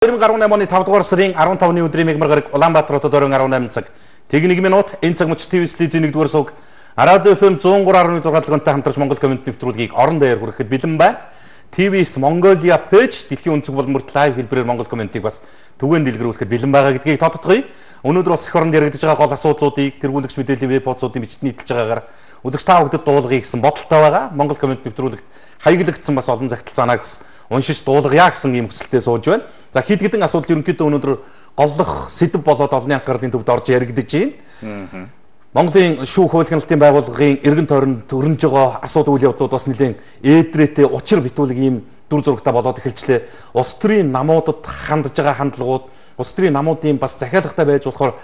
2018 оны 5 дугаар сарын 15-ны өдрийн мигмар гараг Улаанбаатар хотод орон 18 цаг. Тэг 1 минут энэ цаг мөч ТV студийн 1-р сууг Радио FM 103.6 дэлгэнтэй хамтарч Монгол коммент нэвтрүүлгийг орон даяар хүрэхэд бэлэн байна. TVS Mongolia page дэлхийн өнцөг болон мөрт лайв хэлбэрээр Монгол комментиг бас түгээн дэлгэрүүлэхэд бэлэн байгаа гэдгийг тодтогъё. Өнөөдөр бас эх оронд яригдж байгаа гол асуудлуудыг тэргүүлэгч мэдээллийн веб хуудасуудын бичиж нийтэлж байгаагаар үзэгч та бүхэнд дуулгыг гэсэн бодолтой байгаа. Монгол коммент нэвтрүүлэгт хаяглагдсан бас олон загталцаанаа бас уншиж дуулгая гэсэн ийм хүсэлтэд сууж байна. За хэд хэдэн асуудал ерөнхийдөө өнөөдөр голлох сэдв болоод олонний анхаарлын төвд орж яригдж байна. Монголын шүүх хууль хяналтын байгууллагын эргэн тойронд өрнөж байгаа асуудал үйл явдлууд бас нэлээд ээдрээтэй учир битүүлэг ийм дүр зурагтай болоод эхэлжлээ. Улс төрийн намуудад хандж байгаа хандлагууд, улс төрийн намуудын бас захиалгатай байж болохоор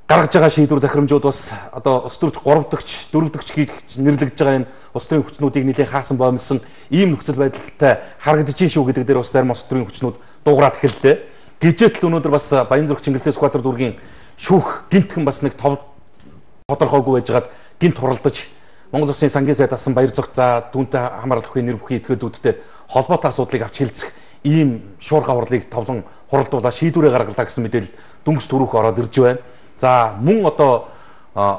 гаргаж байгаа шийдвэр захирамжууд бас одоо улс төрч 3 дахьч 4 дахьч гэж нэрлэгдэж байгаа энэ улс төрийн хүчнүүдийг нэлээд хаасан боомлсон ийм нөхцөл байдалтай харагдаж шүү гэдэг дээр бас зарим улс төрийн хүчнүүд дуугараад эхэллээ. Гэжээтэл өнөөдөр бас Баянзүрх Чингэлтэй Скватер дүүргийн шүүх гинтхэн бас нэг тодорхойгүй байжгаад гинт хуралдаж Монгол Улсын сангийн сайд асан баяр зогт за түүнтэй хамаарлах үе нэр бүхий этгээдүүдтэй холбоотой асуудлыг авч хэлцэх ийм шуурга хурлыг товлон хуралдуулаад шийдвэрээ гаргалаа гэсэн мэдээлэл дүнгийн төрөх ороод ирж байна. За мөн одоо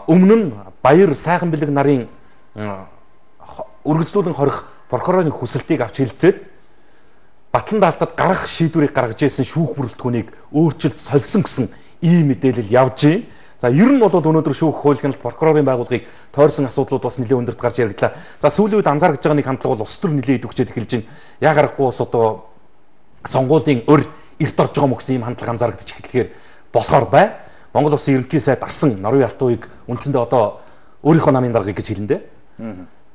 өмнө нь баяр сайхан бэлэг нарын үргэлжлүүлэн хорих прокурорын хүсэлтийг авч хэлцээд Батлан даалтад гарах шийдвэрийг гаргаж ирсэн шүүх бүрэлдэхүүнийг өөрчилж сольсон гэсэн ийм мэдээлэл явж байна. За ер нь бол өнөөдөр шүүх хууль хяналт прокурорын байгууллагыг тойрсон асуудлууд бас нэлээд өндөрт гарч яригдлаа. За сүүлийн үед анзаарч байгаа нэг хандлага бол улс төр нэлээд идэвхжээд эхэлж байна. Яг аргагүй бас одоо сонгуулийн өр эрт орж байгаа мөксөн ийм хандлага анзаарэгдэж эхлэхээр болохоор бай. Монгол Улсын ерөнхий сайд асан Нарвын Алтууыг үндсэндээ одоо өөрийнхөө намын дарга гэж хэлнэ дээ.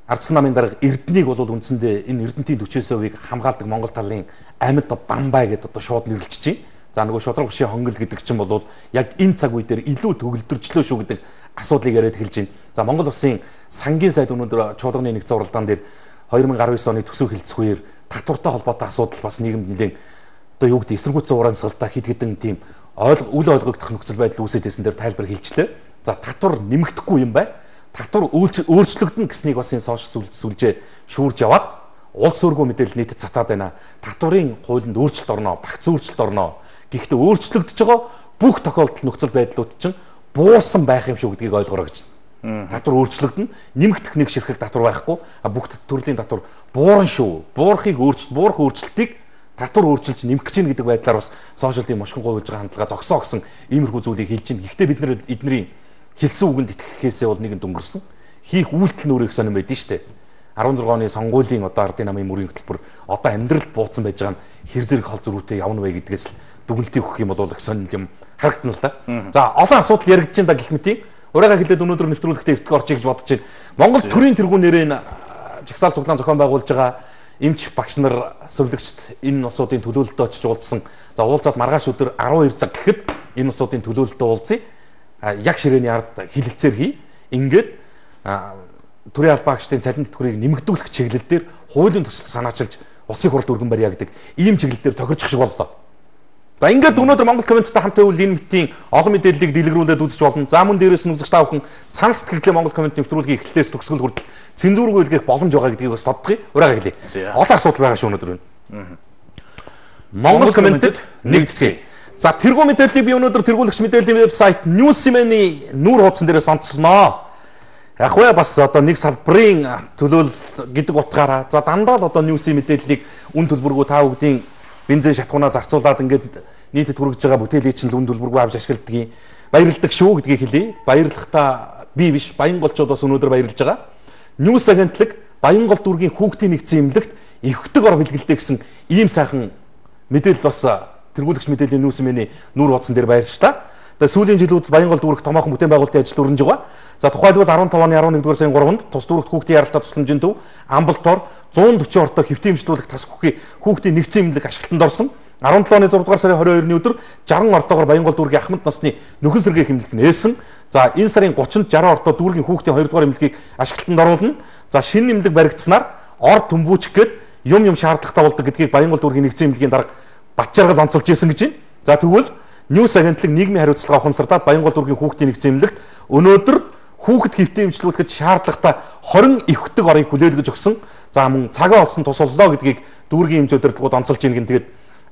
Ардсан намын дарга Эрдэнэийг бол үндсэндээ энэ Эрдэнэтийн 40%-ийг хамгаалдаг Монгол талын амьд Бамбай гэдээ одоо шууд нэрлэж чинь. За нөгөө шудраг бушийн хонгол гэдэг чинь бол яг энэ цаг үе дээр илүү төгөлдрчлөө шүү гэдэг асуудлыг яриад эхэлж байна. За Монгол Улсын сангийн сайд өнөөдөр чуулганы нэгдсэн уралдаан дээр 2019 оны төсөв хэлцэх үеэр татвартай холбоотой асуудал бас нийгэмд нэлээд одоо юу гэдэг эсэргүүцсэн ураанцгалтай хэд хэдэн тийм үл ойлгогдох нөхцөл байдал үүсэжсэн дээр тайлбар хэлжлээ. За татвар нэмэгдэхгүй юм бай. Татвар өөрчлөгдөн гэснийг бас энэ сүлжээ шүүрж яваад улс өргөө мэдээлэл нийтэд цацаад байна. Татварын хуулинд өөрчлөлт орно, багц өөрчлөлт орно. Гэхдээ өөрчлөгдөж байгаа бүх тохиолдол нөхцөл байдлууд чинь буусан байх юм шүү гэдгийг ойлгороо гэж байна. Татвар өөрчлөгдөн, нэмэгдэх нэг ширхэг татвар байхгүй, бүх төрлийн татвар буурна шүү. Буурах өөрчлөлтийг татвар өөрчилж нэмэх гэж гэдэг байдлаар бас сошиалдын мошгон гуйлж байгаа хандлага зогсоо гэсэн иймэрхүү зүйлийг хэлж байна. Гэхдээ бид нэр эдний хэлсэн үгэнд итгэхээсээ бол нэгэн дөнгөрсөн. Хийх үйлдэл нөрийг сонирм байдэн штэ. 16 оны сонгуулийн одоо ардын намын мөрийн хөтөлбөр одоо амьдралд бууцсан байж байгаа нь хэр зэрэг хол зөрүүтэй явна вэ гэдгээс л дүгнэлтийг өгөх юм бол их сонирн юм харагдана л да. За олон асуудал яригдж байна да гэх мэт. Урайгаа хэлээд өнөөдөр нэвтрүүлэгтээ эртгэ орчих гэж бодож байна. Монгол төрийн тэргүүнээрээ жагсаал цуглаан зохион байгуулж байгаа эмч багш нар сувлагчд энэ улсуудын төлөөлөлтөд очиж уулзсан. За уулзаад маргааш өдөр 12 цаг гэхэд энэ улсуудын төлөөлөлтөд уулзъя. Яг ширээний ард хилэлцээр хий. Ингээд төрийн албаа агчдын цалин тэтгэврийг нэмэгдүүлэх чиглэл дээр хуулийн төсөл санаачилж улсын хурлд өргөн барья гэдэг ийм чиглэл дээр тохирчих шиг боллоо. За ингээд өнөөдөр Монгол комменттэй хамт байвал энэ мэтийн олон мэдээллийг дэлгэрүүлээд үзэж болно. За мөн дээрээс нь үзэгч та бүхэн санс сэтгэлээ Монгол коммент нэвтрүүлгийн эхлэлээс төгсгөл хүртэл цензургүй үлгээх боломж байгаа гэдгийг бас тоддгоё. Урайгаа хэлье. Олон асуудал байгаа шүү өнөөдөр. Монгол комментэд нэгтгэе. За тэргүү мэдээллийг би өнөөдөр тэргүүлэгч мэдээллийн вебсайт Newsman-ы нүүр хуудсан дээрээс онцлоноо. Яг вэ бас одоо нэг салбарын төлөөлөл гэдэг утгаараа за дандаа л одоо Newsman мэдээллийг үн төлбөргүй та бүгдийн бензин шатхуунаа зарцуулаад ингээд нийтэд хүргэж байгаа бүтээлийг чинь үн төлбөргүй авч ашигладаг. Баярлалдаг шүү гэдгийг хэлье. Баярлахтаа би биш, Баянголчууд бас өнөөдөр баярлж байгаа. Ньюс агентлаг Баянгол дүүргийн хүүхдийн нэгдсэн эмнэлэгт эвхдэг ор бэлгэлтэй гэсэн ийм сайхан мэдээлэл бас тэргүүлэгч мэдээллийн Newsman-ы нүүр хуудсан дээр байрчлаа. Тэгээ сүүлийн жилүүд Баянгол дүүрэх томоохон бүтээн байгуулалтын ажил өрнөж байгаа. За тухайлбал 15 оны 11-р сарын 3-нд тус дүүрэгт хүүхдийн яралтай тусламжийн төв Амбалтор 140 ортой хэвтийн эмчлүүлэх тас хүүхдийн нэгдсэн эмнэлэг ашиглалтанд орсон. 17 оны 6-р сарын 22-ны өдөр 60 ортоогоор Баянгол дүүргийн ахмад насны нөхөн сэргээх эмнэлэг нээсэн. За энэ сарын 30-нд 60 ортоо дүүргийн хүүхдийн 2-р эмнэлгийг ашиглалтанд оруулна. За шинэ эмнэлэг баригдсанаар ор төмбүүч гээд юм шаардлагатай болдог гэдгийг Баянгол дүүргийн нэгдсэн эмнэлгийн дарга Батчаргал онцолж исэн гэж байна. За тэгвэл Ньюс агентлаг нийгмийн хариуцлага ухамсарлаад Баянгол дүүргийн хүүхдийн нэгдсэн эмнэлэгт өнөөдөр хүүхэд хэвтээ эмчлүүлэхэд шаардлагатай 20 эвхдэг орыг хүлээлгэж өгсөн. За мөн цагаа олсон тус боллоо гэдгийг дүүргийн эмч удирдлагууд онцолж ийн гэн тэгээд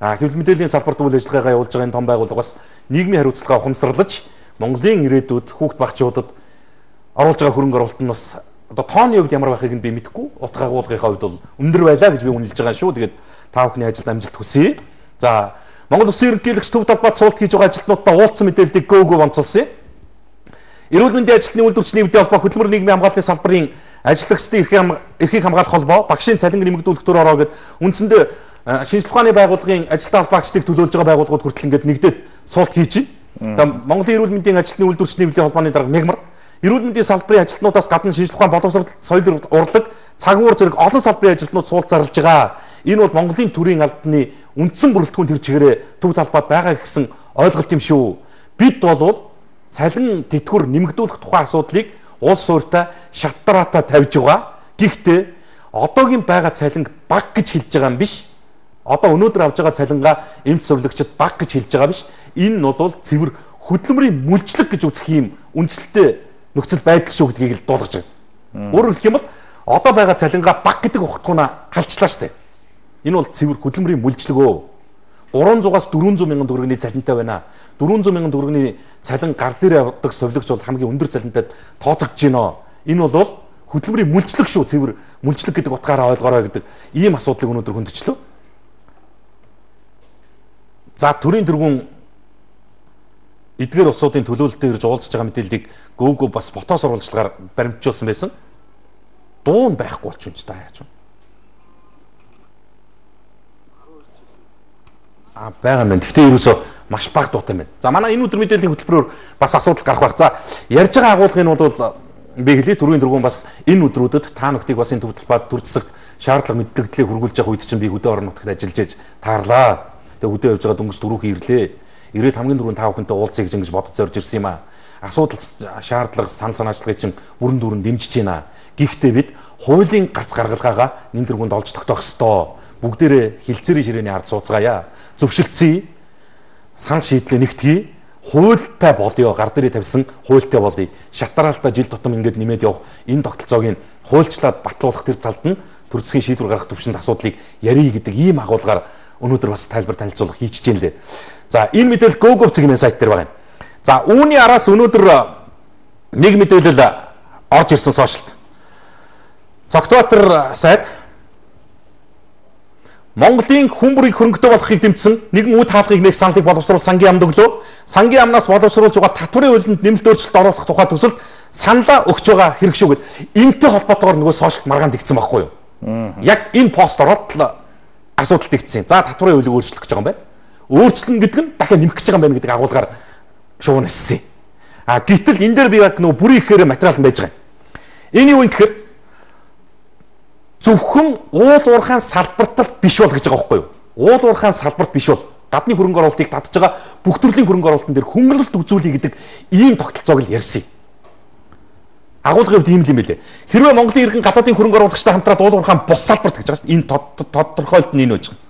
Хэвлэл мэдээллийн салбарт үйл ажиллагаагаа явуулж байгаа энэ том байгууллага бас нийгмийн хариуцлагаа ухамсарлаж Монголын ирээдүйд хүүхд багчуудад оруулж байгаа хөрөнгө оруулалт нь бас одоо тооны хувьд ямар байхыг нь би мэдэхгүй. Утга агуулгынхаа хувьд бол өндөр байлаа гэж би үнэлж байгаа шүү. Тэгээд та бүхний ажилд амжилт хүсье. За Монгол Улсын ерөнхийлөгч төв талбайд суулт хийж байгаа ажилтнуудаа уулзсан мэдээллийг гөөгөө онцолсон. Эрүүл мэндийн ажилтны үйлдвэрчний эвдээ холбоо хөдөлмөр нийгмийн хамгааллын салбарын ажилтнуудын эрхийг хамгаалах холбоо багшийн цалин нэмэгдүүлэх төр ороо гэд үндсэндээ шинжлэх ухааны байгууллагын ажилтны холбоогчдыг төлөөлж байгаа байгууллагууд хүртэл ингээд нэгдээд суулт хийж байна. Монголын эрүүл мэндийн ажилтны үйлдвэрчний эвдээ холбооны дарга мягмар эрүүл мэндийн салбарын ажилтнуудаас гадна шинжлэх ухаан боловсрол соёл урлаг цагуур зэрэг олон салбарын ажилтнууд суулт зарлаж байгаа. Энэ бол Монголын төрийн албаны үндсэн бүрэлдэхүүн тэр чигээрээ төв талбайд байгаа гэсэн ойлголт юм шүү. Бид бол цалин тэтгэвэр нэмэгдүүлэх тухай асуудлыг улс суурьтай шатраатаа тавьж байгаа. Гэхдээ одоогийн байгаа цалин бага гэж хэлж байгаа юм биш. Одоо өнөөдөр авж байгаа цалингаа эмч совлогчд бага гэж хэлж байгаа биш. Энэ нь бол цэвэр хөдөлмөрийн мүлжлэг гэж үзэх юм үндсэлтэй нөхцөл байдал шүү гэдгийг л дуулгаж байгаа. Өөрөөр хэлэх юм бол одоо байгаа цалингаа бага гэдэг ухтгуунаа халчлаа штэ. Энэ бол цэвэр хөдөлмөрийн мүлжлэгөө. 300-аас 400 мянган төгрөгийн цалинтай байна. 400 мянган төгрөгийн цалин гар дээр авдаг совлогч бол хамгийн өндөр цалинтай тооцогдож байна. Энэ бол хөдөлмөрийн мүлжлэг шүү. Цэвэр мүлжлэг гэдэг утгаараа ойлгоорой гэдэг ийм асуудлыг өнөөдөр хөндөчлөө. За төрийн тэргүүн эдгээр улсуудын төлөөлөлтөөр уулзж байгаа мэдээллийг гөөгөө бас фото сурвалжлагаар баримтжуулсан байсан. Дуу нь байхгүй болчих юм ч та яаж вэ? Байгаа юм. Гэхдээ ерөөсөө маш бага дуутай байна. За манай энэ өдөр мэдээллийн хөтөлбөрөөр бас асуудал гарах байх. За ярьж байгаа агуулгын нь бол би хэлээ төрийн тэргүүн бас энэ өдрүүдэд та нөхдийг бас энэ төв талбайд төр засагт шаардлага мэдээлэлийг хургуулж явах үед чинь би хөдөө орон нутагт ажиллаж ээж таарлаа. Тэгээ хөдөө явж байгаа дөнгөж дөрөвхөн ирлээ. Ирээд хамгийн түрүүнд та бүхэнтэй уулзъя гэж бодож зорж ирсэн юм аа. Асуудал шаардлага санаачлагыг чинь бүрэн дүүрэн дэмжиж байна. Гэхдээ бид хуулийн гарц гаргалгаагаа нэн тэргуунд олж тогтоох ёстой. Бүгдээрээ хилцээрийн ширээний ард сууцгаая. Зөвшөлтсөе. Сан шийдлээ нэгтгэе. Хуультай болёо. Гар дээрээ тавьсан хуультай болъё. Шатраалтаа жил тутам ингээд нэмээд явах энэ тогтолцоог нь хуульчлаад батлуулах тэр талд нь төр засгийн шийдвэр гаргах төвшөнд асуудлыг ярих гэдэг ийм агуулгаар өнөөдөр бас тайлбар танилцуулах хийж чинь лээ. За энэ мэдээлэл GoGo цэгийн сайт дээр байгаа юм. За үүний араас өнөөдөр нэг мэдээлэл орж ирсэн сошиалд. Цогтбаатар сайд Монголын хүн бүрийг хөрөнгөтэй болгохыг дэмжсэн нэгэн үд хаалгыг нээх саналыг боловсруулах сангийн амд өглөө. Сангийн амнаас боловсруулж байгаа татварын хуулинд нэмэлт өөрчлөлт оруулах тухай төсөлд саналаа өгч байгаа хэрэг шүү гэд. Энтэй холбоотойгоор нөгөө сошиалд маргаанд игдсэн байхгүй юу? Яг энэ пост ороод л асуудалт игдсэн. За татварын хуулийг өөрчлөх гэж байгаа юм байна. Өөрчлөн гэдэг нь дахиад нэмэх гэж байгаа юм байна гэдэг агуулгаар шуунассан. Гэтэл энэ дээр би яг нөгөө бүрийн ихээр материал нь байж байгаа юм. Энэ юу юм гэхээр зөвхөн уул уурхайн салбарт биш бол гэж байгаа байхгүй юу? Уул уурхайн салбарт биш бол гадны хөрөнгө оруулалтыг татж байгаа бүх төрлийн хөрөнгө оруулалтын дээр хөнгөлөлт үзүүлэх гэдэг ийм тогтолцоог л ярьсан. Агуулгын хувьд ийм л юм билээ. Хэрвээ Монголын иргэн гадаадын хөрөнгө оруулагчтай хамтраад уул уурхайн бус салбарт гэж байгаа шүү дээ. Энэ тодорхойлт нь энэ байж байгаа.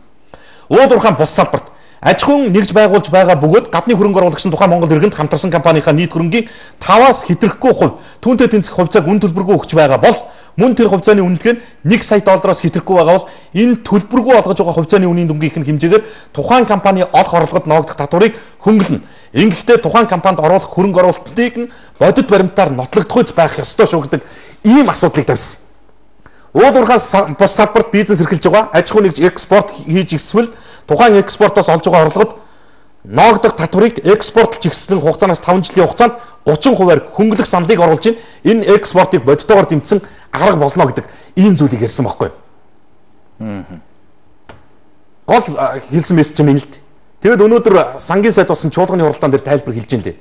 Уул уурхайн бус салбарт аж ахуйн нэгж байгуулж байгаа бөгөөд гадны хөрөнгө оруулагч нь тухайн Монгол иргэнд хамтарсан компанийнхаа нийт хөрөнгийн 5-аас хэтрэхгүй хувь түүнтэй тэнцэх хувьцааг үн төлбөргүй өгч байгаа бол мөн тэр хувьцааны үнэлгээ нь 1 сая доллароос хэтрэхгүй байгаа бол энэ төлбөргүй олгож байгаа хувьцааны үнийн дүнгийн их хэмжээгээр тухайн компани олох орлогод ноогдох татварыг хөнгөлнө. Ингэхдээ тухайн компанид оруулах хөрөнгө оруулалтыг нь бодит баримтаар нотлогдох байх ёстой шүү гэдэг ийм асуудлыг тавьсан. Уул уурхайн бус салбарт бизнес эрхэлж байгаа аж ахуйн нэгж экспорт хийж эсвэл тухайн экспортоос олж байгаа орлогод ноогдох татварыг экспортлж ихсэн хугацаанаас 5 жилийн хугацаанд 30% хөнгөлөх самлыг оруулж ийн энэ экспортыг бодитоогоор дэмжсэн арга болно гэдэг ийм зүйлийг ярьсан байхгүй юу? Гол хэлсэн мессеж нь энэ л дээ. Тэгэд өнөөдөр сангийн сайд болсон чуулганы хуралдаан дээр тайлбар хэлж ин лээ.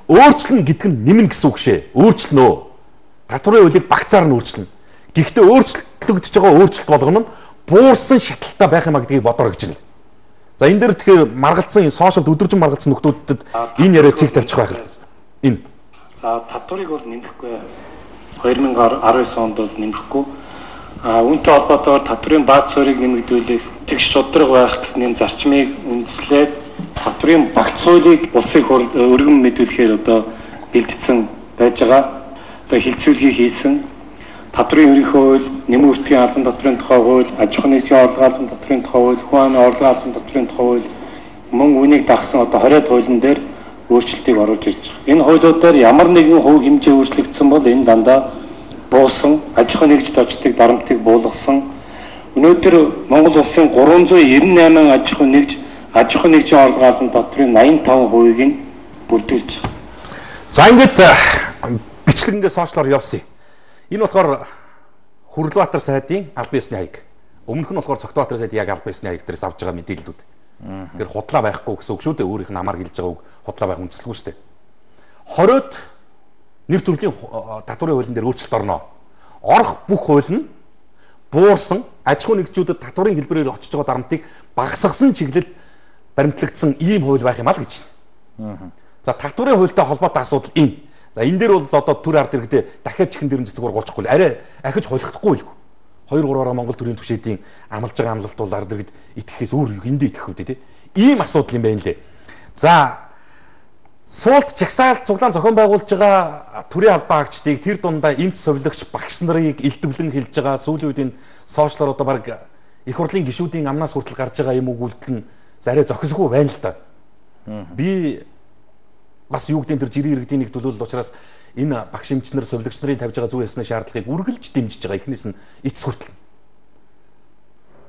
Өөрчлөн гэдэг нь нэмнэ гэсэн үг шээ. Өөрчлөнөө. Татварын хуулийг багцаар нь өөрчлөнө. Гэхдээ өөрчлөгдөж байгаа өөрчлөлт болгоно нь буурсан шаталтай байх юм а гэдгийг бодорой гэж байна. За энэ дээр тэгэхээр маргалдсан сошиалд өдөржин маргалдсан нөхдүүдэд энэ яриа цэг тавьчих байх л. Энэ. За татварыг бол нэмэхгүй. 2019 онд бол нэмэхгүй. Үүнтэй холбоотойгоор татварын бааз суурийг нэмэгдүүлэх, тэгш шудраг байх гэсэн юм зарчмыг үндэслээд татварын багц хуулийг улсын хурал өргөн мэдүүлэхээр одоо бэлдсэн байж байгаа. Одоо хилцүүлгийг хийсэн. татврын ерөнхий хууль, нэмийн үртгийн албан татврын тухай хууль, аж ахуйн нэгжийн орлогын албан татврын тухай хууль, хүн амын орлогын албан татврын тухай хууль, мөн үнийг дагсан одоо 20 хуулийн дээр өөрчлөлтийг оруулж ирж байгаа. Энэ хуулиудаар ямар нэгэн хувь хэмжээ өөрчлөгдсөн бол энэ дандаа буусан, аж ахуйн нэгжид очдог дарамтыг буулгасан. Өнөөдөр Монгол улсын 398 аж ахуйн нэгжийн орлогын албан татврын 85%-ийг нь бүрдүүлж байгаа. За ингээд бичлэг ингээд сошиалор явсан. Энэ болохоор Хүрлбаатар сайдын аль биесний хаяг. Өмнөх нь болохоор Цогтбаатар сайдын яг аль биесний хаяг дээрээс авч байгаа мэдээллүүд. Тэгэхээр худлаа байхгүй гэсэн үг шүү дээ. Өөрийнх нь амаар хэлж байгаа үг худлаа байх үндэслэгүй шүү дээ. 20-д нэр төрлийн татврын хуулийн дээр өөрчлөлт орно. Орох бүх хууль нь буурсан аж ахуйн нэгжүүдэд татврын хэлбэрээр очиж байгаа дарамтыг багасгасан чиглэл баримтлагдсан ийм хууль байх юм аа л гэж байна. За татврын хуультай холбоотой асуудал энэ. За энэ дээр бол одоо төр ард иргэдээ дахиад чихэн дэрэн цэцэг ургуулчихгүй арай ахиж хойлохдохгүй л. 2-3-аар Монгол төрийн түвшээдийн амлаж байгаа амлалт бол ард иргэд итгэхээс өөр хиндэ итгэх үү те. Ийм асуудал юм байна лээ. За суулт жагсаалт цуглаан зохион байгуулж байгаа төрийн албан агчдыг тэр дундаа эмч совилогч багш нарыг элдвлэн хэлж байгаа сүүлийн үед энэ сошиалор одоо баг их хурлын гишүүдийн амнаас хүртэл гарч байгаа юм өгүүлэлт нь арай зохисгүй байна л да. Би бас юу гэдэг нь тэр жирийн иргэдийн нэг төлөөлөл учраас энэ багш эмчнэр совилогч нарын тавьж байгаа зүй ёсны шаардлагыг үргэлж дэмжиж байгаа. Эхнээс нь эцэс хүртэл.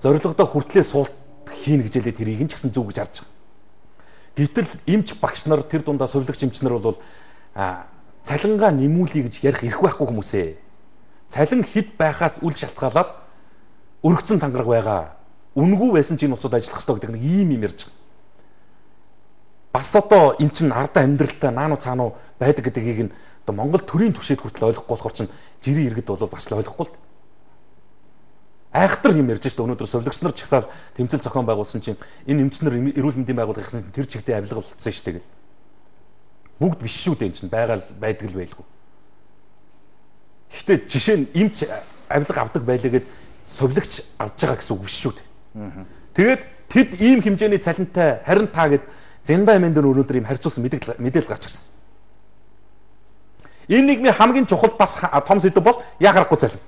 Зорилгодоо хүртлээ суулт хийнэ гэж хэлээ тэрийг нь ч гэсэн зөв гэж харж байгаа. Гэтэл эмч багш нар тэр дундаа совилогч эмчнэр бол цалингаа нэмүүлэе гэж ярих эрх байхгүй хүмүүсээ. Цалин хэд байхаас үл шалтгаалаад өргөцсөн тангараг байгаа. Үнгүй байсан чинь уцууд ажиллах ёстой гэдэг нэг ийм юм ярьж байгаа. Бас одоо эн чин ардаа амьдралтай наануу цаануу байдаг гэдгийг нь одоо Монгол төрийн түвшээд хүртэл ойлгохгүй болохоор чинь жирийн иргэд бол бас л ойлгохгүй л. Айхтар юм ярьж штэ өнөөдөр совилогч нар ч ихсаал тэмцэл зохион байгуулсан чинь энэ эмчнэр эрүүл мэндийн байгууллагын тэр чигтээ авилга болцсон штэ гэл. Бүгд биш шүү дээ эн чин байгаал байдаг л байлгүй. Гэхдээ жишээ нь эмч авилга авдаг байлээгээд совилогч авч байгаа гэсэн үг биш шүү дээ. Тэгээд тэд ийм хэмжээний цалинтай харин та гэд зэндаа юм дээр өнөөдөр юм харьцуулсан мэдээлэл гарч ирсэн. Энэ нийгмийн хамгийн чухал бас том сэдэв бол яг харахгүй цалин.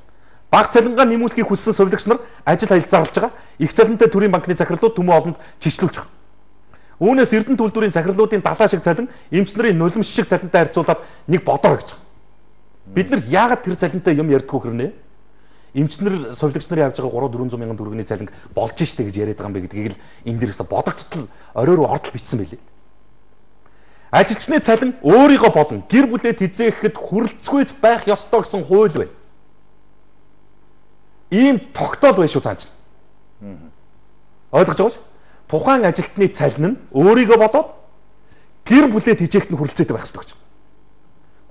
Бага цалингаа нэмүүлэхийг хүссэн совилогч нар ажил хаялт зарлж байгаа. Их цалинтай төрийн банкны захирлууд төмөө олонд чиглүүлж байгаа. Үүнээс Эрдэнэ төлөвлөрийн захирлуудын 70 шиг цалин эмч нарын нулимс шиг цалинтай харьцуулаад нэг бодор гэж байгаа. Бид нар яагаад тэр цалинтай юм ярьдаггүй хэрнээ? Эмч нар совилогч нарын явж байгаа 300-400 мянган төгрөгийн цалин болж штэ гэж яриад байгаа юм бэ гэдгийг л энэ дээрээс бодогдтол оройроо ордол бичсэн байлээ. Ажилчны цалин өөрийгөө болон гэр бүлээ тэзээхэд хүрэлцгүйц байх ёстой гэсэн хууль байна. Ийм тогтоол байна шүү цаанч. Ойлгож байгаа ш? Тухайн ажилтны цалин нь өөрийгөө болоод гэр бүлээ тэжээхэд нь хүрэлцээтэй байх ёстой гэж.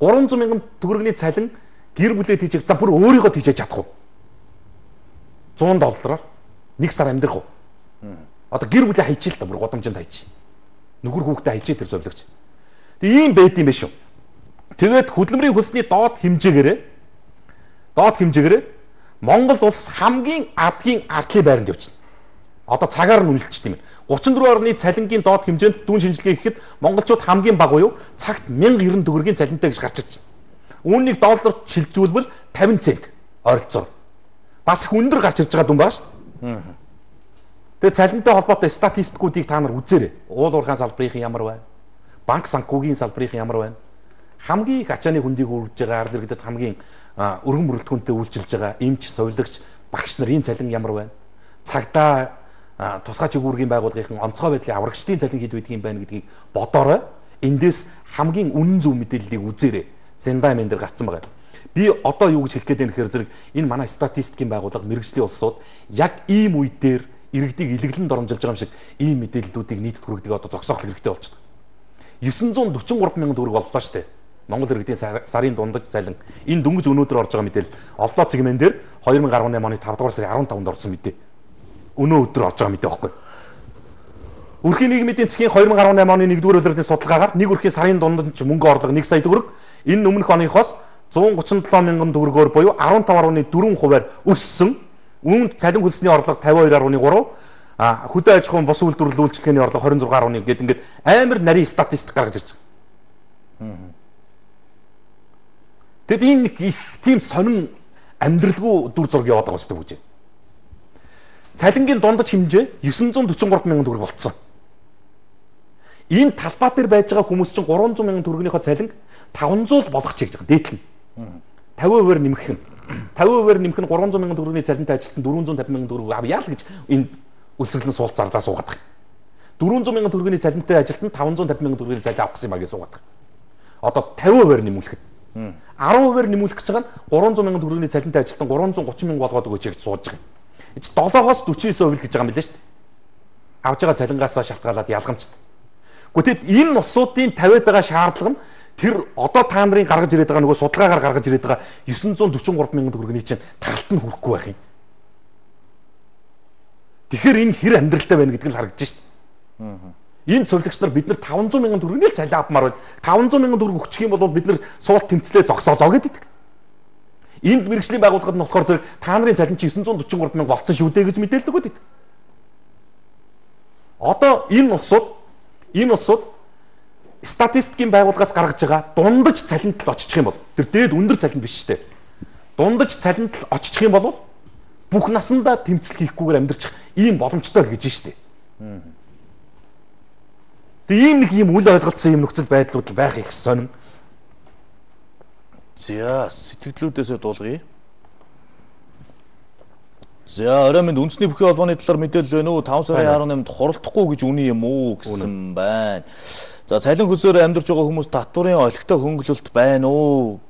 300 мянган төгрөгийн цалин гэр бүлээ тэжээх за бүр өөрийгөө тэжээж чадах уу? $100 нэг сар амьдрах уу? Одоо гэр бүлээ хайчих л та бүр годомжинд хайчих. Нөхөр хүүхдээ хайчих тэр совилогч. Тэгээ ийм байд юм биш үү? Тэгээд хөдөлмөрийн хөлсний доод хэмжээгээрээ Монгол улс хамгийн адгийн ардлын байранд явж байна. Одоо цагаар нь үлдчих тийм ээ. 34 орны цалингийн доод хэмжээнд дүүн шинжилгээ гэхэд монголчууд хамгийн бага буюу цагт 1090 төгрөгийн цалинтай гэж гарч ирж байна. Үүнийг долларт шилжүүлбэл 50 цент ойролцоогоор. Бас их өндөр гарч ирж байгаа дүн байгаа шүү дээ. Тэгээ цалинтай холбоотой статистикуудыг та нар үзээрэй. Уул уурхайн салбарын ямар байна? Банк санхүүгийн салбарын ямар байна? Хамгийн их ачааны хүндийг үргэж байгаа ард иргэдэд хамгийн өргөн бүрэлдэхүүнтэй үйлчилж байгаа эмч, совилогч, багш нарын цалин ямар байна? Цагдаа тусгай чигүүргийн байгууллагын онцгой байдлын аврагчдын цалин хэд байдгийг байна гэдгийг бодоорой. Эндээс хамгийн үнэн зөв мэдээллийг үзээрэй. Зэндаа юм дээр гарцсан байгаа. Би одоо юу гэж хэлэх гээд байна гэхээр зэрэг энэ манай статистикийн байгууллага мэрэгжлийн улсууд яг ийм үе дээр иргэдийг илэглэн доромжилж байгаа юм шиг ийм мэдээллүүдийг нийтэд хүргэдэг одоо зогсоох хэрэгтэй болчихдог. 943 мянган төгрөг боллоо шүү дээ. Монгол иргэдийн сарын дундаж цалин энэ дөнгөж өнөөдөр орж байгаа мэдээлэл олдоо цэгмэн дээр 2018 оны 5 дугаар сарын 15-нд орсон мэдээ. Өнөө өдөр орж байгаа мэдээ байхгүй. Өрхийн нийгмийн эдийн засгийн 2018 оны 1-р улирлын судалгаагаар нэг өрхийн сарын дундаж мөнгө орлого 1 сая төгрөг энэ өмнөх оныхоос 137 мянган төгрөгөөр буюу 15.4%-аар өссөн. Үүнд цалин хөлсний орлого 52.3, хөдөө аж ахуйн бус үйлдвэрлэл үйлчлэгээний орлого 26.1 гэдэг ингээд амар нарийн статистик гаргаж ирж байгаа. Тэгэд энэ их тийм сонин амьдралгүй дүр зураг яваад байгаа юм шүү дээ. Цалингийн дундаж хэмжээ 943 мянган төгрөг болцсон. Энэ талбай дээр байж байгаа хүмүүс чинь 300 мянган төгрөгийнхөө цалин 500 болгох гэж байгаа. Дээдлэн 50%-аар нэмэх нь 50%-аар нэмэх нь 300 мянган төгрөгийн цалинтай ажилтан 450 мянган төгрөг авъя яа л гэж энэ үлсгэлэн суулт зарлаа суугаад байгаа. 400 мянган төгрөгийн цалинтай ажилтан 550 мянган төгрөгийн цалин авах гэсэн юм а гэж суугаад байгаа. Одоо 50%-аар нэмүүлэхэд 10%-аар нэмүүлэх гэж байгаа нь 300 мянган төгрөгийн цалинтай ажилтан 330 мянга болгоод өгөөч гэж сууж байгаа. Эц 7-оос 49% гэж байгаа юм билээ шүү дээ. Авж байгаа цалингаасаа шалтгаалаад ялгамжтай. Гэхдээ энэ улсуудын тавиад байгаа шаардлага нь тэр одоо та нарын гаргаж ирээд байгаа нөгөө судалгаагаар гаргаж ирээд байгаа 943 мянган төгрөгийн чинь тагт нь хүрэхгүй байх юм. Тэгэхээр энэ хэр амьдралтай байна гэдг нь харагдаж шүү дээ. Энэ цовлогч нар бид нар 500 мянган төгрөгийн л цалин авмаар байна. 500 мянган төгрөг өгчих юм бол бид нар суулт тэмцлээ зогсоолоо гэдэг. Энд мэрэгжлийн байгууллагад нь болохоор зэрэг та нарын цалин чи 943 мянга болцсон шүү дээ гэж мэдээлдэг өгдөг. Одоо энэ улсууд статистикийн байгууллагаас гаргаж байгаа дундаж цалинт л очиж юм бол тэр дээд өндөр цалин биш шүү дээ. Дундаж цалинт л очиж юм бол бүх насандаа тэмцэл хийхгүйгээр амьдрчих ийм боломжтой л гэж шүү дээ. Тэгээ ийм нэг ийм үл ойлголцсон юм нөхцөл байдлууд байх их сонин. За сэтгэлдлүүдээсээ дуулгая. За орой минь үндэсний бүхий холбооны талаар мэдээлэл байна уу? 5 сарын 18-нд хуралдахгүй гэж үний юм уу гэсэн байна. За цалин хөлсөөр амьдарч байгаа хүмүүс татварын олигтой хөнгөлөлт байна уу?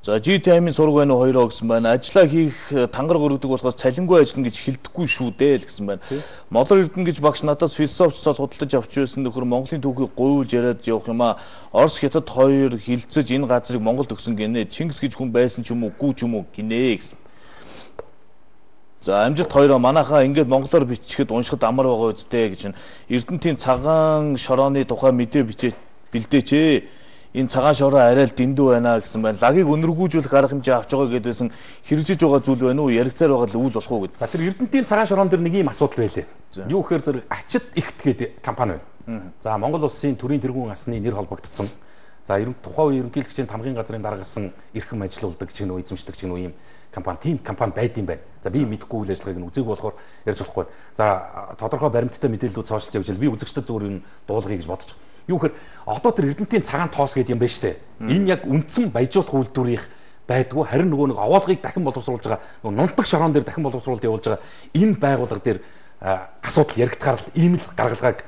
За G8-ийн сураг байна уу 2 гэсэн байна. Ажлаа хийх тангараг өргөдөг болохоос цалингүй ажиллана гэж хэлдэггүй шүү дээ л гэсэн байна. Молор Эрдэнэ гэж багш надаас философичсол худалдаж авч байсан нөхөр Монголын түүхийг гуйлж яриад явах юм а. Орос Хятад хоёр хилцэж энэ газрыг Монголд өгсөн гинэ. Чингис гэж хүн байсан ч юм уу, гүү ч юм уу гинэ гэсэн. За амжилт хоёроо манайхаа ингээд монголоор бичихэд уншихад амар байгаа үстэй гэж Эрдэнэтийн цагаан шорооны тухай мэдээ бэлдээч ээ. Энэ цагаан шороо арай л дэндүү байна гэсэн байна. Лагийг өнөргүүжүүлэх арга хэмжээ авч байгаа гэдээсэн хэрэгжиж байгаа зүйл байна уу? Яригцаар байгаа л үйл болох уу гэд. За тэр Эрдэнэтийн цагаан шороон дээр нэг юм асуудал байлээ. Юу гэхээр зэрэг ачид ихт гэдэг компани байна. За Монгол улсын төрийн тэргүүн асны нэр холбогдсон. За тухайн үеийн ерөнхийлөгчийн тамгын газрын дараагасан эрхэм ажилуулдаг ч гэнэ үү, эзэмшдэг ч гэнэ үү ийм компани, тийм компани байд юм байна. За би мэдэхгүй үйл ажиллагааг нь үзег болохоор ярьж болохгүй. За тодорхой баримттай мэдээллүүд цоошлж явж би үзэгчдэд зүгээр энэ дуулгыг гэж бодож байгаа. Юу гэхээр одоо тэр Эрдэнэтийн цагаан тоос гэдэг юм байна шүү дээ. Энэ яг үндсэн баяжуулах үйлдвэрийн байдгүй, харин нөгөө нэг овоолгыг дахин боловсруулж байгаа нунтаг шороон дээр дахин боловсруулалт явуулж байгаа энэ байгууллага дээр асуудал яригдахаар л ийм л гаргалгааг